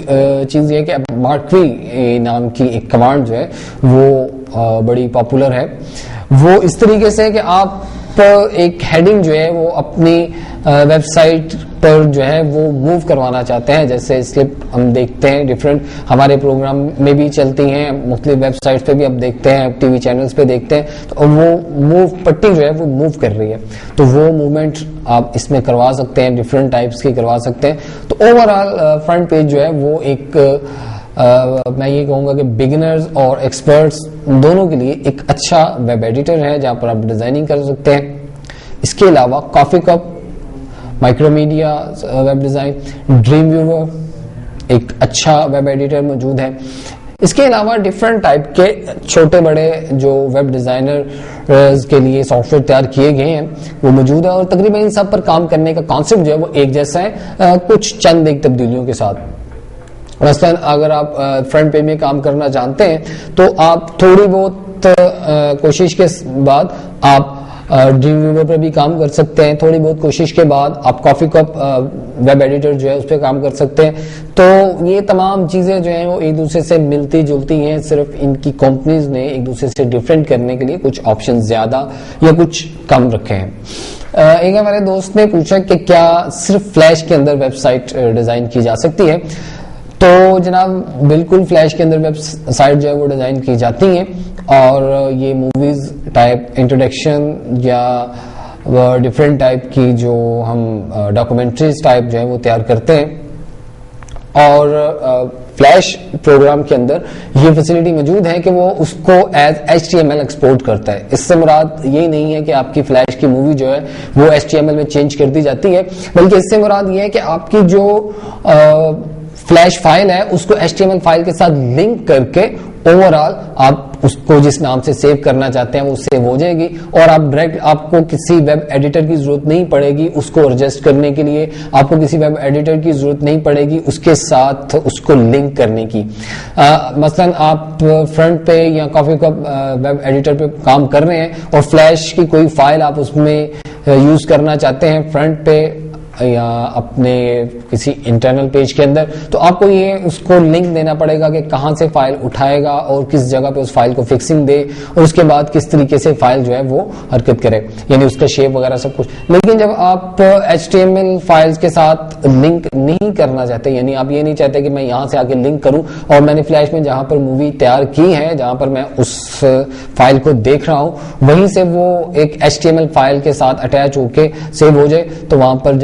S1: چیز یہ کہ مارکوی نام کی ایک کمانڈ جو ہے وہ بڑی پاپولر ہے. وہ اس طریقے سے کہ آپ ایک ہیڈنگ جو ہے وہ اپنی ویب سائٹ پر جو ہے وہ موو کروانا چاہتے ہیں، جیسے سلپ ہم دیکھتے ہیں ڈفرینٹ ہمارے پروگرام میں بھی چلتی ہیں، مختلف ویب سائٹ پہ بھی آپ دیکھتے ہیں، ٹی وی چینلز پہ دیکھتے ہیں، تو وہ موو پٹی جو ہے وہ موو کر رہی ہے، تو وہ موومنٹ آپ اس میں کروا سکتے ہیں، ڈفرینٹ ٹائپس کی کروا سکتے ہیں. تو اوور آل فرنٹ پیج جو ہے وہ ایک میں یہ کہوں گا کہ بگنرز اور ایکسپرٹس دونوں کے لیے ایک اچھا ویب ایڈیٹر ہے جہاں پر آپ ڈیزائننگ کر سکتے ہیں. اس کے علاوہ coffee cup, micro media web design, dream weaver ایک اچھا ویب ایڈیٹر موجود ہے. اس کے علاوہ ڈفرینٹ ٹائپ کے چھوٹے بڑے جو ویب ڈیزائنر کے لیے سافٹ ویئر تیار کیے گئے ہیں وہ موجود ہے، اور تقریباً ان سب پر کام کرنے کا کانسیپٹ جو ہے وہ ایک جیسا ہے، کچھ چند ایک تبدیلیوں کے ساتھ. مثلا اگر آپ فرنٹ پیج میں کام کرنا جانتے ہیں تو آپ تھوڑی بہت بہت کوشش کے بعد آپ ڈریم ویور پر بھی کام کر سکتے ہیں. تھوڑی بہت کوشش کے بعد آپ کافی کپ ویب ایڈیٹر جو ہے اس پہ کام کر سکتے ہیں. تو یہ تمام چیزیں جو ہیں وہ ایک دوسرے سے ملتی جلتی ہیں, صرف ان کی کمپنیز نے ایک دوسرے سے ڈفرینٹ کرنے کے لیے کچھ آپشن زیادہ یا کچھ کم رکھے ہیں. ایک ہمارے دوست نے پوچھا کہ کیا صرف فلیش کے اندر ویب سائٹ ڈیزائن کی جا سکتی ہے. تو جناب بالکل فلیش کے اندر ویب سائٹ جو ہے وہ ڈیزائن کی جاتی ہیں, اور یہ موویز ٹائپ انٹروڈکشن یا ڈفرینٹ ٹائپ کی جو ہم ڈاکومنٹریز ٹائپ جو ہے وہ تیار کرتے ہیں, اور فلیش پروگرام کے اندر یہ فیسلٹی موجود ہے کہ وہ اس کو ایز HTML ایکسپورٹ کرتا ہے. اس سے مراد یہی نہیں ہے کہ آپ کی فلیش کی مووی جو ہے وہ HTML میں چینج کر دی جاتی ہے, بلکہ اس سے مراد یہ ہے کہ آپ کی جو فلیش فائل ہے اس کو HTML فائل کے ساتھ لنک کر کے اوور آل آپ اس کو جس نام سے سیو کرنا چاہتے ہیں وہ سیو ہو جائے گی, اور آپ ڈائریکٹ آپ کو کسی ویب ایڈیٹر کی ضرورت نہیں پڑے گی اس کو ایڈجسٹ کرنے کے لیے, آپ کو کسی ویب ایڈیٹر کی ضرورت نہیں پڑے گی اس کے ساتھ اس کو لنک کرنے کی. مثلا آپ فرنٹ پہ یا کافی کا ویب ایڈیٹر پہ کام کر رہے ہیں اور فلیش کی کوئی فائل آپ اس میں یوز کرنا چاہتے ہیں فرنٹ پہ یا اپنے کسی انٹرنل پیج کے اندر, تو آپ کو یہ اس کو لنک دینا پڑے گا کہ کہاں سے فائل اٹھائے گا اور کس جگہ پہ اس فائل کو فکسنگ دے, اور اس کے بعد کس طریقے سے فائل جو ہے وہ حرکت کرے, یعنی اس کا شیپ وغیرہ سب کچھ. لیکن جب آپ HTML فائلز کے ساتھ لنک نہیں کرنا چاہتے, یعنی آپ یہ نہیں چاہتے کہ میں یہاں سے آ کے لنک کروں اور میں نے فلیش میں جہاں پر مووی تیار کی ہے, جہاں پر میں اس فائل کو دیکھ رہا ہوں وہیں سے وہ ایک HTML فائل کے ساتھ اٹیچ ہو کے سیو ہو جائے, تو وہاں پر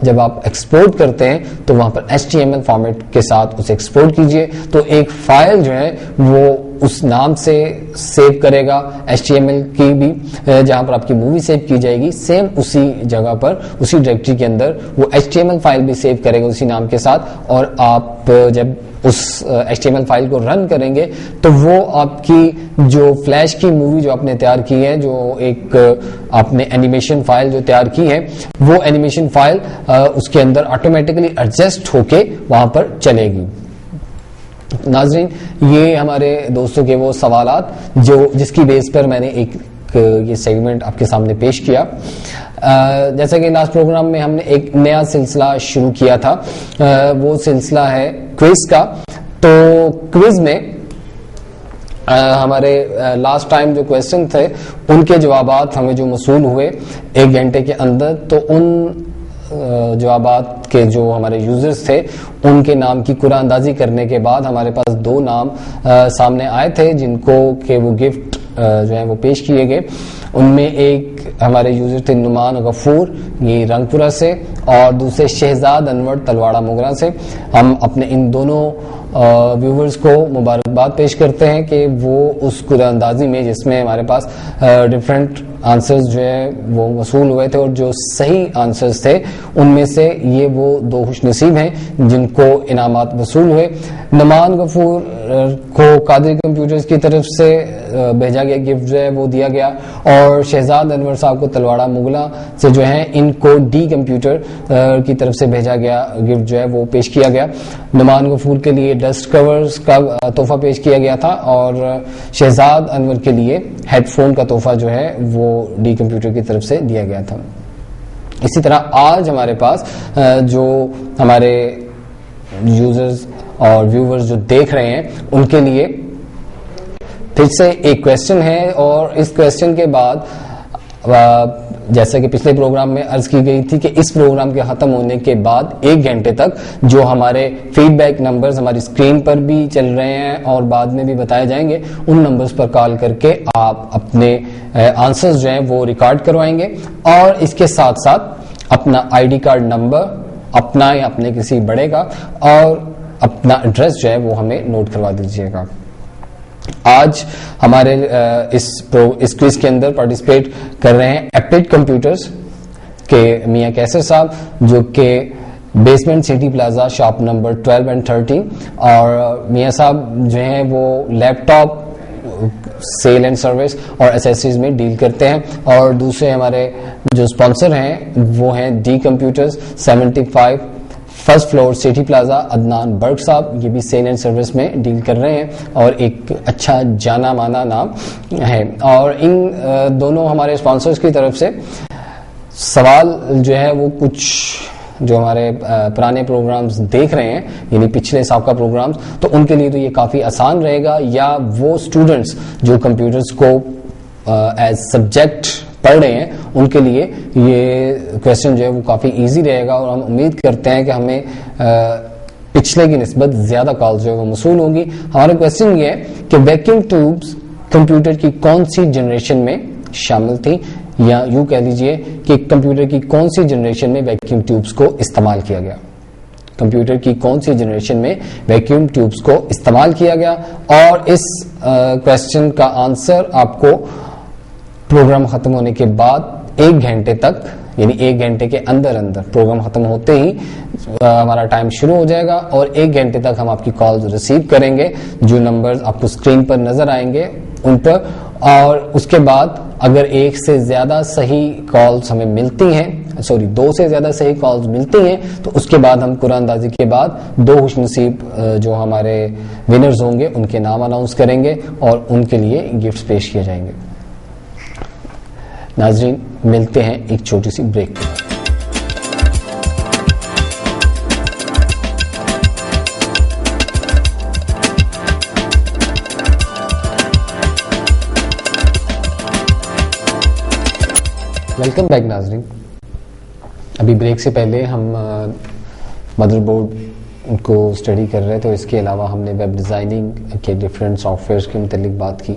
S1: جب آپ ایکسپورٹ کرتے ہیں تو وہاں پر HTML فارمیٹ کے ساتھ اسے ایکسپورٹ کیجئے, تو ایک فائل جو ہے وہ اس نام سے سیو کرے گا HTML کی بھی, جہاں پر آپ کی مووی سیو کی جائے گی سیم اسی جگہ پر اسی ڈائریکٹری کے اندر وہ HTML فائل بھی سیو کرے گا اسی نام کے ساتھ, اور آپ جب اس HTML فائل کو رن کریں گے تو وہ آپ کی جو فلیش کی مووی جو آپ نے تیار کی ہے, جو ایک آپ نے اینیمیشن فائل جو تیار کی ہے, وہ اینیمیشن فائل اس کے اندر آٹومیٹکلی ایڈجسٹ ہو کے وہاں پر چلے گی. ناظرین, یہ ہمارے دوستوں کے وہ سوالات جس کی بیس پر میں نے ایک یہ سیگمنٹ آپ کے سامنے پیش کیا. جیسا کہ لاسٹ پروگرام میں ہم نے ایک نیا سلسلہ شروع کیا تھا, وہ سلسلہ ہے کوئز کا. تو کوئز میں ہمارے لاسٹ ٹائم جو کویسچن تھے ان کے جوابات ہمیں جو موصول ہوئے 1 گھنٹے کے اندر, تو ان جوابات کے جو ہمارے یوزرز تھے ان کے نام کی قرعہ اندازی کرنے کے بعد ہمارے پاس 2 نام سامنے آئے تھے جن کو کہ وہ گفٹ جو ہیں وہ پیش کیے گئے. ان میں ایک ہمارے یوزر تھے نعمان غفور, یہ رنگ پورہ سے, اور دوسرے شہزاد انور تلواڑہ مغرا سے. ہم اپنے ان دونوں ویورز کو مبارکباد پیش کرتے ہیں کہ وہ اس قرعہ اندازی میں جس میں ہمارے پاس ڈفرینٹ آنسرز جو ہے وہ وصول ہوئے تھے اور جو صحیح آنسرز تھے ان میں سے یہ وہ 2 خوش نصیب ہیں جن کو انعامات وصول ہوئے. نعمان غفور کو قادری کمپیوٹرز کی طرف سے بھیجا گیا گفٹ جو ہے وہ دیا گیا, اور شہزاد انور صاحب کو تلواڑہ مغلا سے جو ہے ان کو ڈی کمپیوٹر کی طرف سے بھیجا گیا گفٹ جو ہے وہ پیش کیا گیا. نعمان غفور کے لیے ڈسٹ کورز کا تحفہ پیش کیا گیا تھا, اور شہزاد انور کے لیے ہیڈ فون کا تحفہ جو ہے وہ ڈی کمپیوٹر کی طرف سے دیا گیا تھا. اسی طرح آج ہمارے پاس جو ہمارے یوزرز اور ویورز جو دیکھ رہے ہیں ان کے لیے پھر سے ایک کویسچن ہے, اور اس کویسچن کے بعد جیسا کہ پچھلے پروگرام میں عرض کی گئی تھی کہ اس پروگرام کے ختم ہونے کے بعد 1 گھنٹے تک جو ہمارے فیڈ بیک نمبرز ہماری اسکرین پر بھی چل رہے ہیں اور بعد میں بھی بتائے جائیں گے, ان نمبرز پر کال کر کے آپ اپنے آنسرز جو ہیں وہ ریکارڈ کروائیں گے, اور اس کے ساتھ ساتھ اپنا ID کارڈ نمبر, اپنا یا اپنے کسی بڑے کا, اور اپنا ایڈریس جو ہے وہ ہمیں نوٹ کروا دیجیے گا. آج ہمارے اس کوئز کے اندر پارٹیسپیٹ کر رہے ہیں ایپٹ کمپیوٹرز کے میاں کیسر صاحب, جو کہ basement city plaza shop number 12 اور 13, اور میاں صاحب جو ہیں وہ لیپ ٹاپ سیل اینڈ سروس اور ایسیسریز میں ڈیل کرتے ہیں. اور دوسرے ہمارے جو اسپانسر ہیں وہ ہیں D computers 75 first floor city plaza Adnan Barq صاحب، یہ بھی سیل اینڈ سروس میں ڈیل کر رہے ہیں اور ایک اچھا جانا مانا نام ہے. اور ان دونوں ہمارے اسپانسرز کی طرف سے سوال جو ہے وہ کچھ جو ہمارے پرانے پروگرامز دیکھ رہے ہیں یعنی پچھلے سابقہ پروگرامز، تو ان کے لیے تو یہ کافی آسان رہے گا، یا وہ اسٹوڈنٹس جو کمپیوٹرز کو ایز سبجیکٹ پڑھ رہے ہیں ان کے لیے یہ کویسچن جو ہے وہ کافی ایزی رہے گا. اور ہم امید کرتے ہیں کہ ہمیں پچھلے کی نسبت زیادہ کالز جو ہے وہ موصول ہوں گی. ہمارا کویسچن یہ ہے کہ ویکیوم ٹیوبز کمپیوٹر کی کون سی جنریشن میں شامل تھی، یا یوں کہہ لیجئے کہ کمپیوٹر کی کون سی جنریشن میں ویکیوم ٹیوبز کو استعمال کیا گیا. کمپیوٹر کی کون سی جنریشن میں ویکیوم ٹیوبز کو استعمال کیا گیا. اور اس کویسچن کا آنسر آپ کو پروگرام ختم ہونے کے بعد 1 گھنٹے تک، یعنی 1 گھنٹے کے اندر پروگرام ختم ہوتے ہی ہمارا ٹائم شروع ہو جائے گا اور 1 گھنٹے تک ہم آپ کی کالز ریسیو کریں گے. جو نمبرز آپ کو اسکرین پر نظر آئیں گے ان پر، اور اس کے بعد اگر 1 سے زیادہ صحیح کالز ہمیں ملتی ہیں، 2 سے زیادہ صحیح کالز ملتی ہیں، تو اس کے بعد ہم قرآن اندازی کے بعد 2 خوش نصیب جو ہمارے ونرز ہوں گے ان کے نام اناؤنس کریں گے اور ان کے لیے گفٹس پیش کیے جائیں گے. ناظرین ملتے ہیں ایک چھوٹی سی بریک. ویلکم بیک ناظرین. ابھی بریک سے پہلے ہم مدر بورڈ کو اسٹڈی کر رہے تھے، اس کے علاوہ ہم نے ویب ڈیزائننگ کے ڈفرینٹ سافٹ ویئرس کے متعلق بات کی،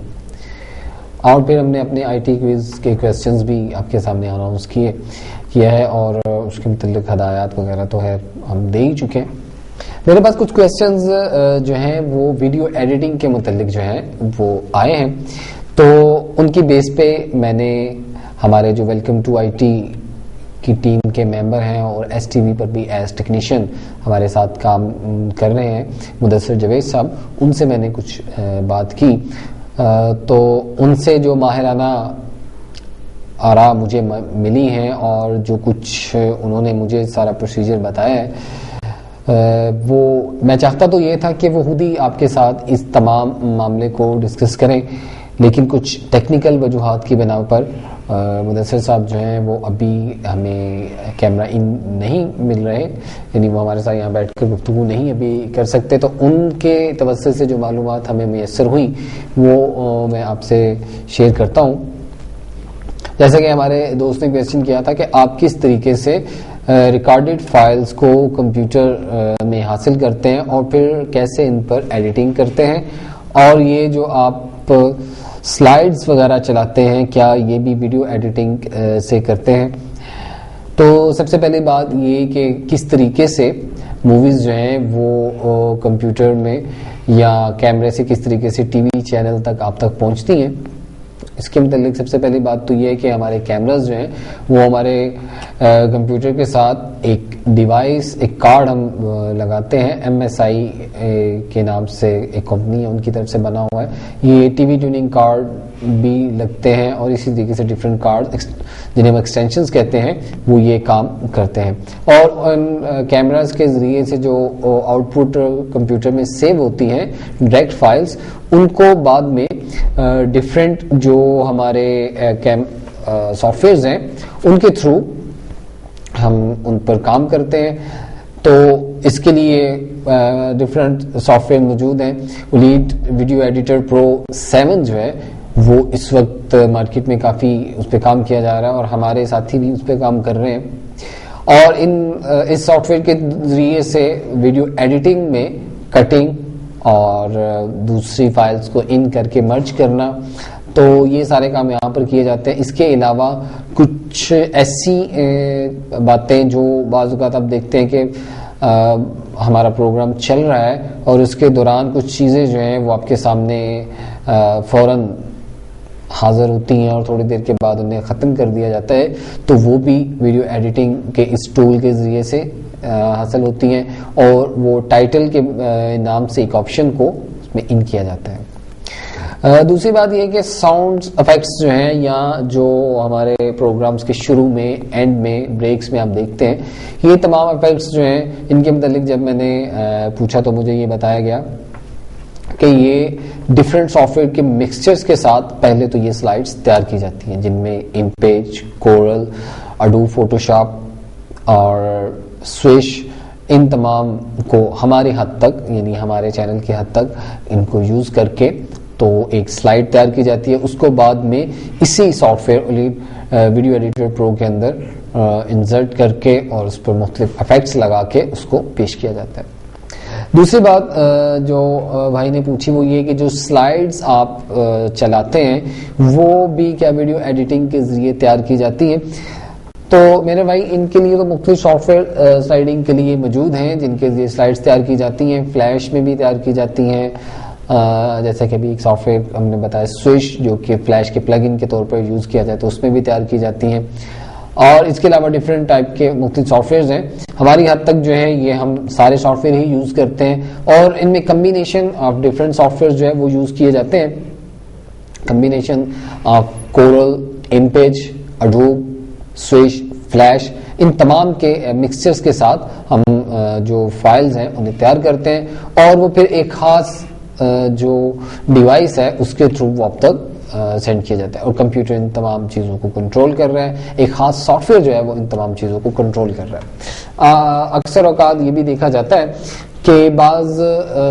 S1: اور پھر ہم نے اپنے آئی ٹی کوئز کے کویسچنز بھی آپ کے سامنے اناؤنس کیا ہے، اور اس کے متعلق ہدایات وغیرہ تو ہے ہم دے ہی چکے ہیں. میرے پاس کچھ کویسچنز جو ہیں وہ ویڈیو ایڈیٹنگ کے متعلق جو ہیں وہ آئے ہیں، تو ان کی بیس پہ میں نے ہمارے جو ویلکم ٹو آئی ٹی کی ٹیم کے ممبر ہیں اور ایس ٹی وی پر بھی ایز ٹیکنیشین ہمارے ساتھ کام کر رہے ہیں مدثر جاوید صاحب، ان سے میں نے کچھ بات کی. تو ان سے جو ماہرانہ آراء مجھے ملی ہیں اور جو کچھ انہوں نے مجھے سارا پروسیجر بتایا ہے، وہ میں چاہتا تو یہ تھا کہ وہ خود ہی آپ کے ساتھ اس تمام معاملے کو ڈسکس کریں، لیکن کچھ ٹیکنیکل وجوہات کی بنا پر مدثر صاحب جو ہیں وہ ابھی ہمیں کیمرہ ان نہیں مل رہے، یعنی وہ ہمارے ساتھ یہاں بیٹھ کر گفتگو نہیں ابھی کر سکتے. تو ان کے توسط سے جو معلومات ہمیں میسر ہوئی وہ میں آپ سے شیئر کرتا ہوں. جیسا کہ ہمارے دوست نے کویسچن کیا تھا کہ آپ کس طریقے سے ریکارڈڈ فائلز کو کمپیوٹر میں حاصل کرتے ہیں اور پھر کیسے ان پر ایڈیٹنگ کرتے ہیں، اور یہ جو آپ سلائیڈز وغیرہ چلاتے ہیں کیا یہ بھی ویڈیو ایڈیٹنگ سے کرتے ہیں. تو سب سے پہلی بات یہ کہ کس طریقے سے موویز جو ہیں وہ کمپیوٹر میں یا کیمرے سے کس طریقے سے ٹی وی چینل تک آپ تک پہنچتی ہیں. اس کے متعلق سب سے پہلی بات تو یہ ہے کہ ہمارے کیمراز جو ہیں وہ ہمارے کمپیوٹر کے ساتھ ایک ڈیوائس، ایک کارڈ ہم لگاتے ہیں، MSI کے نام سے ایک کمپنی ہے ان کی طرف سے بنا ہوا ہے. یہ ٹی وی ٹیوننگ کارڈ بھی لگتے ہیں اور اسی طریقے سے ڈفرینٹ کارڈ جنہیں ہم ایکسٹینشنز کہتے ہیں وہ یہ کام کرتے ہیں. اور ان کیمراز کے ذریعے سے جو آؤٹ پٹ کمپیوٹر میں سیو ہوتی ہیں ڈائریکٹ فائلز، ان کو بعد میں ڈفرینٹ جو ہمارے سافٹ ویئرز ہیں ان کے تھرو ہم ان پر کام کرتے ہیں. تو اس کے لیے ڈفرینٹ سافٹ ویئر موجود ہیں. لیڈ ویڈیو ایڈیٹر پرو 7 جو ہے وہ اس وقت مارکیٹ میں کافی اس پہ کام کیا جا رہا ہے اور ہمارے ساتھی بھی اس پہ کام کر رہے ہیں. اور اس سافٹ ویئر کے ذریعے سے ویڈیو ایڈیٹنگ میں کٹنگ اور دوسری فائلز کو ان کر کے مرج کرنا، تو یہ سارے کام یہاں پر کیے جاتے ہیں. اس کے علاوہ کچھ ایسی باتیں جو بعض اوقات آپ دیکھتے ہیں کہ ہمارا پروگرام چل رہا ہے اور اس کے دوران کچھ چیزیں جو ہیں وہ آپ کے سامنے فوراً حاضر ہوتی ہیں اور تھوڑی دیر کے بعد انہیں ختم کر دیا جاتا ہے، تو وہ بھی ویڈیو ایڈیٹنگ کے اس ٹول کے ذریعے سے حاصل ہوتی ہیں. اور وہ ٹائٹل کے نام سے ایک آپشن کو اس میں ان کیا جاتا ہے. دوسری بات یہ کہ ساؤنڈ افیکٹس جو ہیں یا جو ہمارے پروگرامز کے شروع میں اینڈ میں بریکس میں آپ دیکھتے ہیں, یہ تمام افیکٹس جو ہیں ان کے متعلق جب میں نے پوچھا تو مجھے یہ بتایا گیا کہ یہ ڈفرینٹ سافٹ ویئر کے مکسچرز کے ساتھ پہلے تو یہ سلائڈس تیار کی جاتی ہیں, جن میں امپیج, کورل, اڈوب فوٹوشاپ اور سویش, ان تمام کو ہماری حد تک یعنی ہمارے چینل کی حد تک ان کو یوز کر کے تو ایک سلائڈ تیار کی جاتی ہے. اس کو بعد میں اسی سافٹ ویئر ویڈیو ایڈیٹر پرو کے اندر انسرٹ کر کے اور اس پر مختلف افیکٹس لگا کے اس کو پیش کیا جاتا ہے. دوسری بات جو بھائی نے پوچھی وہ یہ کہ جو سلائڈز آپ چلاتے ہیں وہ بھی کیا ویڈیو ایڈیٹنگ کے ذریعے تیار کی جاتی ہیں؟ تو میرے بھائی ان کے لیے تو مختلف سافٹ ویئر سلائڈنگ کے لیے موجود ہیں جن کے ذریعے سلائڈز تیار کی جاتی ہیں. فلیش میں بھی تیار کی جاتی ہیں, جیسے کہ ابھی ایک سافٹ ویئر ہم نے بتایا سوئش جو کہ فلیش کے پلگ ان کے طور پر یوز کیا جائے تو اس میں بھی تیار کی جاتی ہیں. اور اس کے علاوہ ڈفرینٹ ٹائپ کے مختلف سافٹ ویئرز ہیں. ہماری حد تک جو ہے یہ ہم سارے سافٹ ویئر ہی یوز کرتے ہیں اور ان میں combination of different soft where جو ہے وہ یوز کیے جاتے ہیں. Combination of Corel, image, اڈوب, سویش, flash, ان تمام کے مکسچرز کے ساتھ ہم جو فائلز ہیں انہیں تیار کرتے ہیں اور وہ پھر ایک خاص جو ڈیوائس ہے اس کے تھرو وہ اب تک سینڈ کیا جاتا ہے اور کمپیوٹر ان تمام چیزوں کو کنٹرول کر رہا ہے. ایک خاص سافٹ ویئر جو ہے وہ ان تمام چیزوں کو کنٹرول کر رہا ہے. اکثر اوقات یہ بھی دیکھا جاتا ہے کہ بعض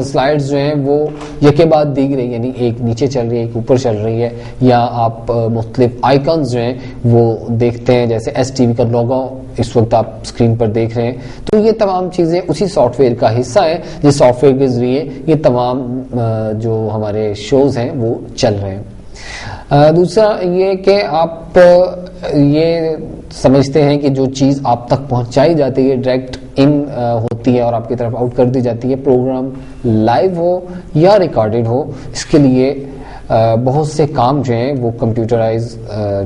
S1: سلائڈز جو ہیں وہ یکے بعد دیگر یعنی ایک نیچے چل رہی ہے ایک اوپر چل رہی ہے, یا آپ مختلف آئیکنز جو ہیں وہ دیکھتے ہیں جیسے ایس ٹی وی کا لوگو اس وقت آپ اسکرین پر دیکھ رہے ہیں. تو یہ تمام چیزیں اسی سافٹ ویئر کا حصہ ہیں جس سافٹ ویئر کے ذریعے یہ تمام جو ہمارے شوز ہیں وہ چل رہے ہیں. دوسرا یہ کہ آپ یہ سمجھتے ہیں کہ جو چیز آپ تک پہنچائی جاتی ہے ڈائریکٹ ان ہوتی ہے اور آپ کی طرف آؤٹ کر دی جاتی ہے, پروگرام لائیو ہو یا ریکارڈڈ ہو, اس کے لیے بہت سے کام جو ہیں وہ کمپیوٹرائز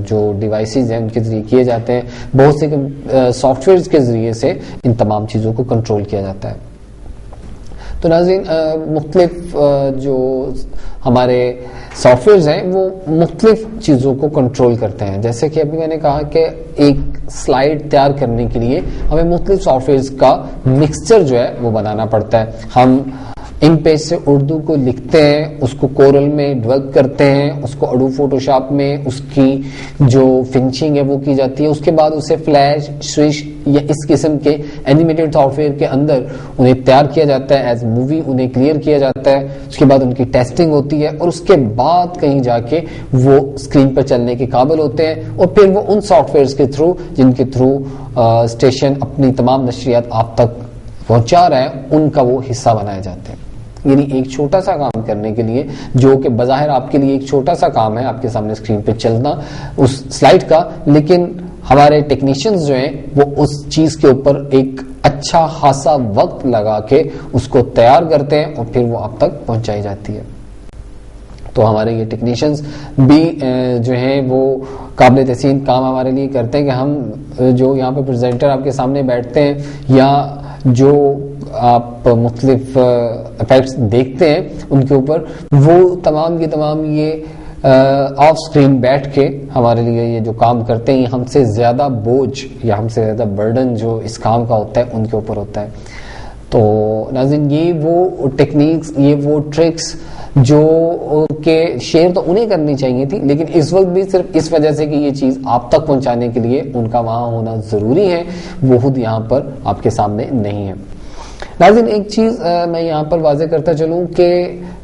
S1: جو ڈیوائسز ہیں ان کے ذریعے کیے جاتے ہیں. بہت سے سافٹ ویئرز کے ذریعے سے ان تمام چیزوں کو کنٹرول کیا جاتا ہے. تو ناظرین مختلف جو ہمارے سافٹ ویئرز ہیں وہ مختلف چیزوں کو کنٹرول کرتے ہیں. جیسے کہ ابھی میں نے کہا کہ ایک سلائیڈ تیار کرنے کے لیے ہمیں مختلف سافٹ ویئرز کا مکسچر جو ہے وہ بنانا پڑتا ہے. ہم امپیج سے اردو کو لکھتے ہیں, اس کو کورل میں ڈیولپ کرتے ہیں, اس کو اڈوب فوٹوشاپ میں اس کی جو فنشنگ ہے وہ کی جاتی ہے. اس کے بعد اسے فلیش, سوئش یا اس قسم کے اینیمیٹڈ سافٹ ویئر کے اندر انہیں تیار کیا جاتا ہے, ایز مووی انہیں کلیئر کیا جاتا ہے. اس کے بعد ان کی ٹیسٹنگ ہوتی ہے اور اس کے بعد کہیں جا کے وہ اسکرین پر چلنے کے قابل ہوتے ہیں اور پھر وہ ان سافٹ ویئرز کے تھرو جن کے تھرو اسٹیشن اپنی تمام نشریات آپ تک پہنچا رہا ہے ان کا وہ حصہ بنائے جاتے ہیں. یعنی ایک چھوٹا سا کام کرنے کے لیے جو کہ بظاہر آپ کے لیے ایک چھوٹا سا کام ہے آپ کے سامنے اسکرین پہ چلنا اس سلائیڈ کا, لیکن ہمارے ٹیکنیشینز جو ہیں وہ اس چیز کے اوپر ایک اچھا خاصا وقت لگا کے اس کو تیار کرتے ہیں اور پھر وہ آپ تک پہنچائی جاتی ہے. تو ہمارے یہ ٹیکنیشینز بھی جو ہیں وہ قابل تحسین کام ہمارے لیے کرتے ہیں کہ ہم جو یہاں پہ پریزنٹر آپ کے سامنے بیٹھتے ہیں یا جو آپ مختلف افیکٹس دیکھتے ہیں ان کے اوپر وہ تمام کی تمام یہ آف سکرین بیٹھ کے ہمارے لیے یہ جو کام کرتے ہیں یہ ہم سے زیادہ بوجھ یا ہم سے زیادہ برڈن جو اس کام کا ہوتا ہے ان کے اوپر ہوتا ہے. تو ناظرین یہ وہ ٹیکنیکس یہ وہ ٹرکس جو کہ شیئر تو انہیں کرنی چاہیے تھی, لیکن اس وقت بھی صرف اس وجہ سے کہ یہ چیز آپ تک پہنچانے کے لیے ان کا وہاں ہونا ضروری ہے, وہ خود یہاں پر آپ کے سامنے نہیں ہے. ناظرین ایک چیز میں یہاں پر واضح کرتا چلوں کہ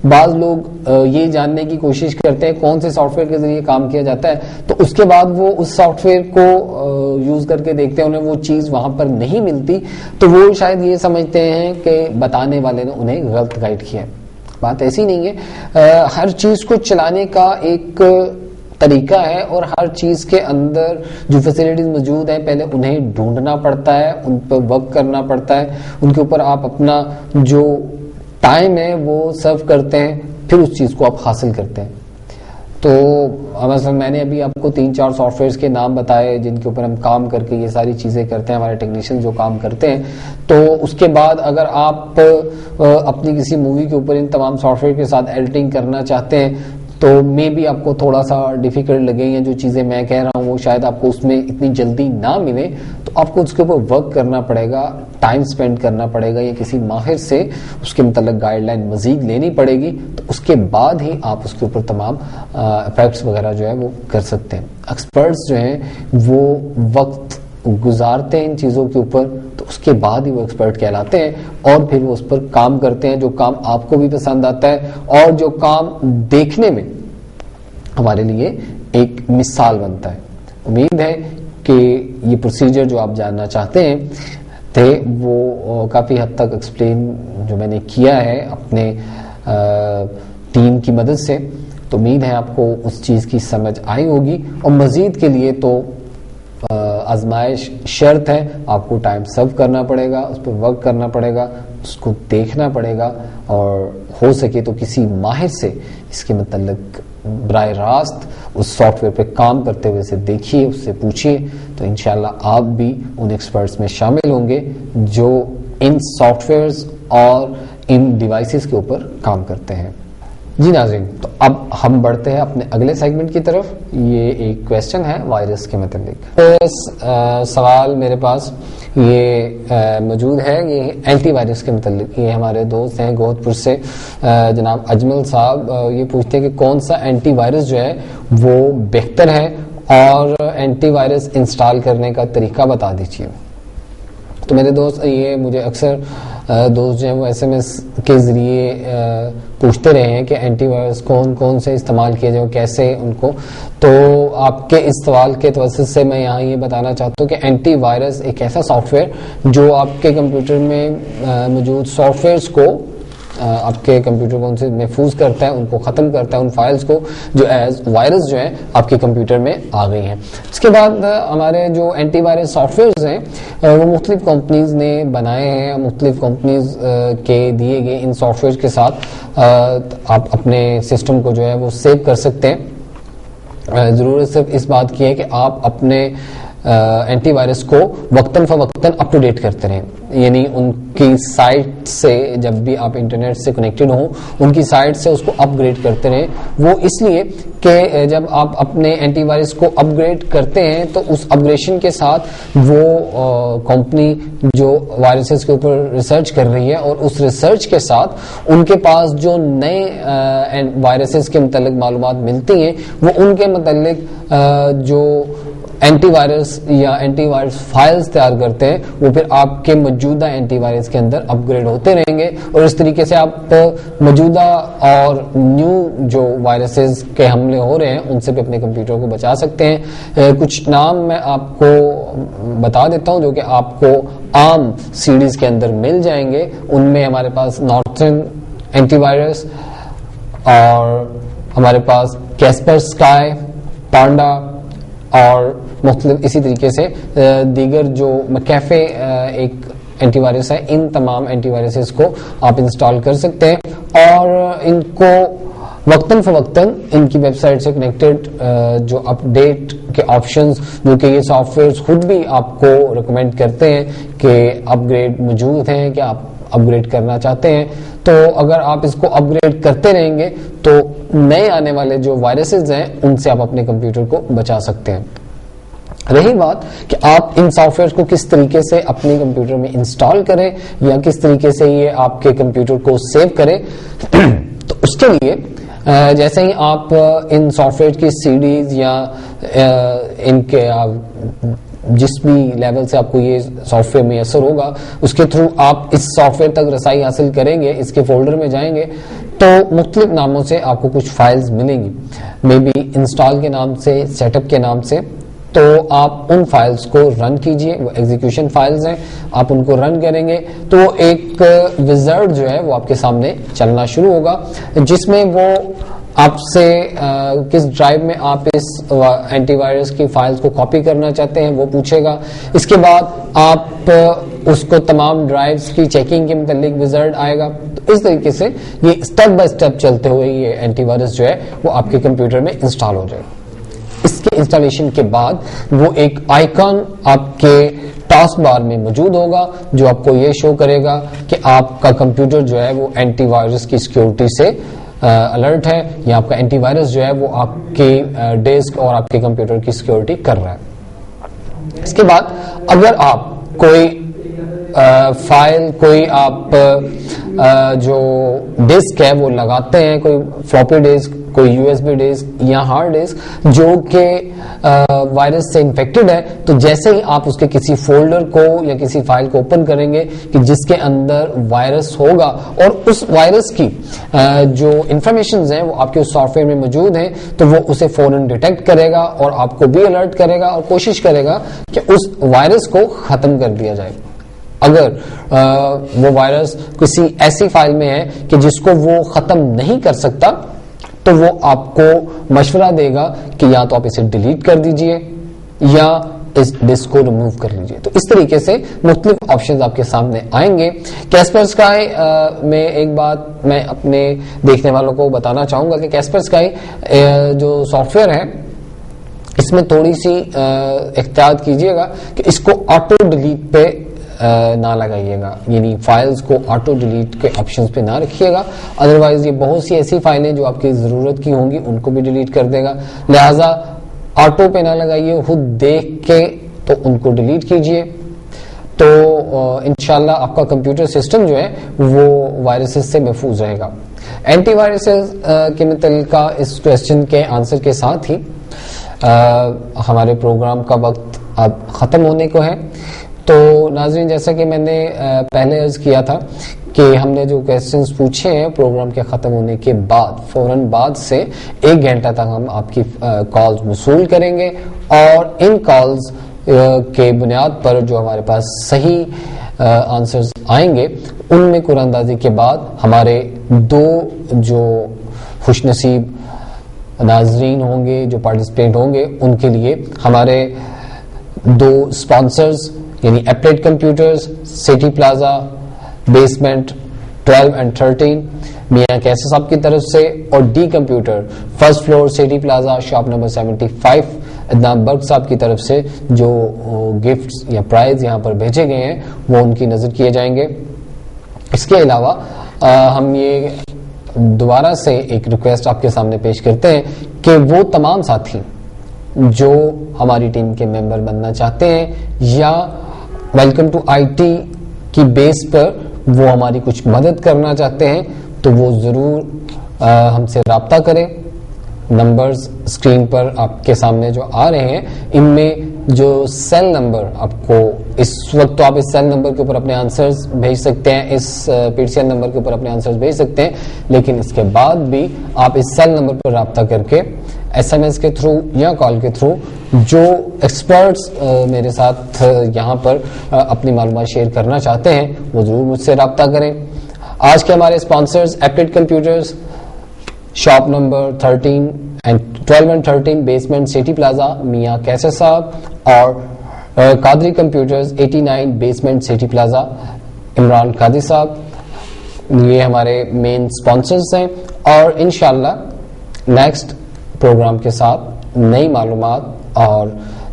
S1: بعض لوگ یہ جاننے کی کوشش کرتے ہیں کون سے سافٹ ویئر کے ذریعے کام کیا جاتا ہے, تو اس کے بعد وہ اس سافٹ ویئر کو یوز کر کے دیکھتے ہیں, انہیں وہ چیز وہاں پر نہیں ملتی تو وہ شاید یہ سمجھتے ہیں کہ بتانے والے نے انہیں غلط گائیڈ کیا ہے. بات ایسی نہیں ہے. ہر چیز کو چلانے کا ایک طریقہ ہے اور ہر چیز کے اندر جو فیسلٹیز موجود ہیں پہلے انہیں ڈھونڈنا پڑتا ہے, ان پر ورک کرنا پڑتا ہے, ان کے اوپر آپ اپنا جو ٹائم ہے وہ سرو کرتے ہیں, پھر اس چیز کو آپ حاصل کرتے ہیں. تو مثلا میں نے ابھی آپ کو 3-4 سافٹ ویئرز کے نام بتائے جن کے اوپر ہم کام کر کے یہ ساری چیزیں کرتے ہیں, ہمارے ٹیکنیشین جو کام کرتے ہیں. تو اس کے بعد اگر آپ اپنی کسی مووی کے اوپر ان تمام سافٹ ویئر کے ساتھ ایڈیٹنگ کرنا چاہتے ہیں تو مے بی آپ کو تھوڑا سا ڈیفیکلٹ لگے، یا جو چیزیں میں کہہ رہا ہوں وہ شاید آپ کو اس میں اتنی جلدی نہ ملے، تو آپ کو اس کے اوپر ورک کرنا پڑے گا، ٹائم سپینڈ کرنا پڑے گا، یا کسی ماہر سے اس کے متعلق گائیڈ لائن مزید لینی پڑے گی، تو اس کے بعد ہی آپ اس کے اوپر تمام افیکٹس وغیرہ جو ہے وہ کر سکتے ہیں. ایکسپرٹس جو ہیں وہ وقت گزارتے ہیں ان چیزوں کے اوپر، تو اس کے بعد ہی وہ ایکسپرٹ کہلاتے ہیں، اور پھر وہ اس پر کام کرتے ہیں، جو کام آپ کو بھی پسند آتا ہے اور جو کام دیکھنے میں ہمارے لیے ایک مثال بنتا ہے. امید ہے کہ یہ پروسیجر جو آپ جاننا چاہتے ہیں تھے وہ کافی حد تک ایکسپلین جو میں نے کیا ہے اپنے ٹیم کی مدد سے، تو امید ہے آپ کو اس چیز کی سمجھ آئی ہوگی. اور مزید کے لیے تو آزمائش شرط ہے، آپ کو ٹائم سرو کرنا پڑے گا، اس پہ ورک کرنا پڑے گا، اس کو دیکھنا پڑے گا، اور ہو سکے تو کسی ماہر سے اس کے متعلق براہ راست اس سافٹ ویئر پہ کام کرتے ہوئے سے دیکھیے، اس سے پوچھیے، تو انشاءاللہ آپ بھی ان ایکسپرٹس میں شامل ہوں گے جو ان سافٹ ویئرز اور ان ڈیوائسز کے اوپر کام کرتے ہیں. جی ناظرین، تو اب ہم بڑھتے ہیں اپنے اگلے سیگمنٹ کی طرف. یہ ایک کویسچن ہے وائرس کے متعلق. سوال میرے پاس یہ موجود ہے، یہ اینٹی وائرس کے متعلق. یہ ہمارے دوست ہیں گوہد پور سے جناب اجمل صاحب، یہ پوچھتے ہیں کہ کون سا اینٹی وائرس جو ہے وہ بہتر ہے، اور اینٹی وائرس انسٹال کرنے کا طریقہ بتا دیجیے. تو میرے دوست، یہ مجھے اکثر دوست جو ہیں وہ ایس ایم ایس کے ذریعے پوچھتے رہے ہیں کہ اینٹی وائرس کون کون سے استعمال کیے جائیں، کیسے ان کو. تو آپ کے اس سوال کے توسط سے میں یہاں یہ بتانا چاہتا ہوں کہ اینٹی وائرس ایک ایسا سافٹ ویئر جو آپ کے کمپیوٹر میں موجود سافٹ ویئرس کو، آپ کے کمپیوٹر کو ان سے محفوظ کرتا ہے، ان کو ختم کرتا ہے، ان فائلز کو جو ایز وائرس جو ہیں آپ کے کمپیوٹر میں آ گئی ہیں. اس کے بعد ہمارے جو اینٹی وائرس سافٹ ویئرز ہیں وہ مختلف کمپنیز نے بنائے ہیں. مختلف کمپنیز کے دیے گئے ان سافٹ ویئر کے ساتھ آپ اپنے سسٹم کو جو ہے وہ سیو کر سکتے ہیں. ضرورت صرف اس بات کی ہے کہ آپ اپنے اینٹی وائرس کو وقتاً فوقتاً اپ ٹو ڈیٹ کرتے رہیں، یعنی ان کی سائٹ سے جب بھی آپ انٹرنیٹ سے کنیکٹڈ ہوں ان کی سائٹ سے اس کو اپ گریڈ کرتے رہیں. وہ اس لیے کہ جب آپ اپنے اینٹی وائرس کو اپ گریڈ کرتے ہیں تو اس اپ گریڈیشن کے ساتھ وہ کمپنی جو وائرسز کے اوپر ریسرچ کر رہی ہے، اور اس ریسرچ کے ساتھ ان کے پاس جو نئے وائرسز کے متعلق معلومات ملتی ہیں وہ ان کے متعلق جو اینٹی وائرس یا اینٹی وائرس فائلز تیار کرتے ہیں وہ پھر آپ کے موجودہ اینٹی وائرس کے اندر اپ گریڈ ہوتے رہیں گے، اور اس طریقے سے آپ موجودہ اور نیو جو وائرسز کے حملے ہو رہے ہیں ان سے بھی اپنے کمپیوٹر کو بچا سکتے ہیں. کچھ نام میں آپ کو بتا دیتا ہوں جو کہ آپ کو عام سیڈیز کے اندر مل جائیں گے. ان میں ہمارے پاس نارتن اینٹی وائرس، اور ہمارے پاس کیسپر اسکائی، پانڈا، اور مختلف اسی طریقے سے دیگر جو مکیفے ایک اینٹی وائرس ہے. ان تمام اینٹی وائرسز کو آپ انسٹال کر سکتے ہیں، اور ان کو وقتاً فوقتاً ان کی ویب سائٹ سے کنیکٹڈ جو اپ ڈیٹ کے آپشنز جو کہ یہ سافٹ ویئر خود بھی آپ کو ریکمینڈ کرتے ہیں کہ اپ گریڈ موجود ہیں کہ آپ اپ گریڈ کرنا چاہتے ہیں، تو اگر آپ اس کو اپ گریڈ کرتے رہیں گے تو نئے آنے والے جو وائرسز ہیں ان سے آپ اپنے کمپیوٹر کو بچا سکتے ہیں. رہی بات کہ آپ ان سافٹ ویئر کو کس طریقے سے اپنے کمپیوٹر میں انسٹال کریں یا کس طریقے سے یہ آپ کے کمپیوٹر کو سیو کریں، تو اس کے لیے جیسے ہی آپ ان سافٹ ویئر کی سیڈیز یا ان کے جس بھی لیول سے آپ کو یہ سافٹ ویئر میسر ہوگا اس کے تھرو آپ اس سافٹ ویئر تک رسائی حاصل کریں گے، اس کے فولڈر میں جائیں گے تو مختلف ناموں سے آپ کو کچھ فائلز ملیں گی، مے بی انسٹال کے نام سے، سیٹ اپ کے نام سے. تو آپ ان فائلز کو رن کیجئے، وہ ایگزیکیوشن فائلز ہیں، آپ ان کو رن کریں گے تو ایک وزرڈ جو ہے وہ آپ کے سامنے چلنا شروع ہوگا جس میں وہ آپ سے کس ڈرائیو میں آپ اس اینٹی وائرس کی فائلز کو کاپی کرنا چاہتے ہیں وہ پوچھے گا. اس کے بعد آپ اس کو تمام ڈرائیوز کی چیکنگ کے متعلق وزرڈ آئے گا. تو اس طریقے سے یہ اسٹیپ بائی اسٹیپ چلتے ہوئے یہ اینٹی وائرس جو ہے وہ آپ کے کمپیوٹر میں انسٹال ہو جائے گا. اس کے انسٹالیشن کے بعد وہ ایک آئیکن آپ کے ٹاسک بار میں موجود ہوگا جو آپ کو یہ شو کرے گا کہ آپ کا کمپیوٹر جو ہے وہ اینٹی وائرس کی سیکیورٹی سے الرٹ ہے یا آپ کا اینٹی وائرس جو ہے وہ آپ کی ڈسک اور آپ کے کمپیوٹر کی سیکورٹی کر رہا ہے. اس کے بعد اگر آپ کوئی فائل کوئی آپ جو ڈسک ہے وہ لگاتے ہیں, کوئی فلوپی ڈسک, کوئی یو ایس بی ڈسک یا ہارڈ ڈسک جو کہ وائرس سے انفیکٹڈ ہے, تو جیسے ہی آپ اس کے کسی فولڈر کو یا کسی فائل کو اوپن کریں گے کہ جس کے اندر وائرس ہوگا اور اس وائرس کی جو انفارمیشنز ہیں وہ آپ کے اس سافٹ ویئر میں موجود ہیں, تو وہ اسے فوراً ڈیٹیکٹ کرے گا اور آپ کو بھی الرٹ کرے گا اور کوشش کرے گا کہ اس وائرس کو ختم کر دیا جائے. اگر وہ وائرس کسی ایسی فائل میں ہے کہ جس کو وہ ختم نہیں کر سکتا, تو وہ آپ کو مشورہ دے گا کہ یا تو آپ اسے ڈیلیٹ کر دیجئے یا اس ڈسک کو ریموو کر لیجئے. تو اس طریقے سے مختلف آپشنز آپ کے سامنے آئیں گے. کیسپر اسکائی میں ایک بات میں اپنے دیکھنے والوں کو بتانا چاہوں گا کہ کیسپر اسکائی جو سافٹ ویئر ہے اس میں تھوڑی سی احتیاط کیجئے گا کہ اس کو آٹو ڈیلیٹ پہ نہ لگائیے گا, یعنی فائلز کو آٹو ڈیلیٹ کے آپشنز پہ نہ رکھیے گا, ادروائز یہ بہت سی ایسی فائلیں جو آپ کی ضرورت کی ہوں گی ان کو بھی ڈیلیٹ کر دے گا. لہٰذا آٹو پہ نہ لگائیے, خود دیکھ کے تو ان کو ڈیلیٹ کیجئے, تو انشاءاللہ آپ کا کمپیوٹر سسٹم جو ہے وہ وائرسز سے محفوظ رہے گا. اینٹی وائرسز کے متعلقہ اس کوشچن کے آنسر کے ساتھ ہی ہمارے پروگرام کا وقت اب ختم ہونے کو ہے. تو ناظرین, جیسا کہ میں نے پہلے عرض کیا تھا کہ ہم نے جو کویسچنز پوچھے ہیں پروگرام کے ختم ہونے کے بعد فوراً بعد سے 1 گھنٹہ تک ہم آپ کی کالز وصول کریں گے, اور ان کالز کے بنیاد پر جو ہمارے پاس صحیح آنسرز آئیں گے ان میں قرآن اندازی کے بعد ہمارے 2 جو خوش نصیب ناظرین ہوں گے, جو پارٹیسپینٹ ہوں گے, ان کے لیے ہمارے 2 اسپانسرز یعنی appellate computers city plaza basement 12 and 13 میاں کیسے صاحب کی طرف سے, اور D computer first floor city plaza shop number 75 Adnan Barg صاحب کی طرف سے جو گفٹس یا پرائز یہاں پر بھیجے گئے ہیں وہ ان کی نظر کیے جائیں گے. اس کے علاوہ ہم یہ دوبارہ سے ایک ریکویسٹ آپ کے سامنے پیش کرتے ہیں کہ وہ تمام ساتھی جو ہماری ٹیم کے ممبر بننا چاہتے ہیں یا ویلکم ٹو آئی ٹی کی بیس پر وہ ہماری کچھ مدد کرنا چاہتے ہیں, تو وہ ضرور ہم سے رابطہ کریں. نمبرز اسکرین پر آپ کے سامنے جو آ رہے ہیں ان میں جو سیل نمبر آپ کو اس وقت, تو آپ اس سیل نمبر کے اوپر اپنے آنسرز بھیج سکتے ہیں, اس پی سی ایل نمبر کے اوپر اپنے آنسرز بھیج سکتے ہیں, لیکن اس کے بعد بھی آپ اس سیل نمبر پر رابطہ کر کے ایس ایم ایس کے تھرو یا کال کے تھرو جو ایکسپرٹس میرے ساتھ یہاں پر اپنی معلومات شیئر کرنا چاہتے ہیں وہ ضرور مجھ سے رابطہ کریں. آج کے ہمارے sponsors applet computers shop number 13 and 12 and 13 basement city plaza میاں کیسے صاحب, اور Qadri computers 89 basement city plaza Imran Qadri صاحب, یہ ہمارے مین اسپانسرز ہیں. اور انشاءاللہ نیکسٹ پروگرام کے ساتھ نئی معلومات اور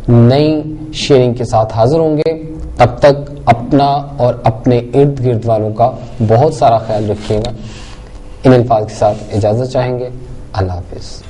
S1: نئی شیئرنگ کے ساتھ حاضر ہوں گے. تب تک اپنا اور اپنے ارد گرد والوں کا بہت سارا خیال رکھیے گا. ان الفاظ کے ساتھ اجازت چاہیں گے. اللہ حافظ.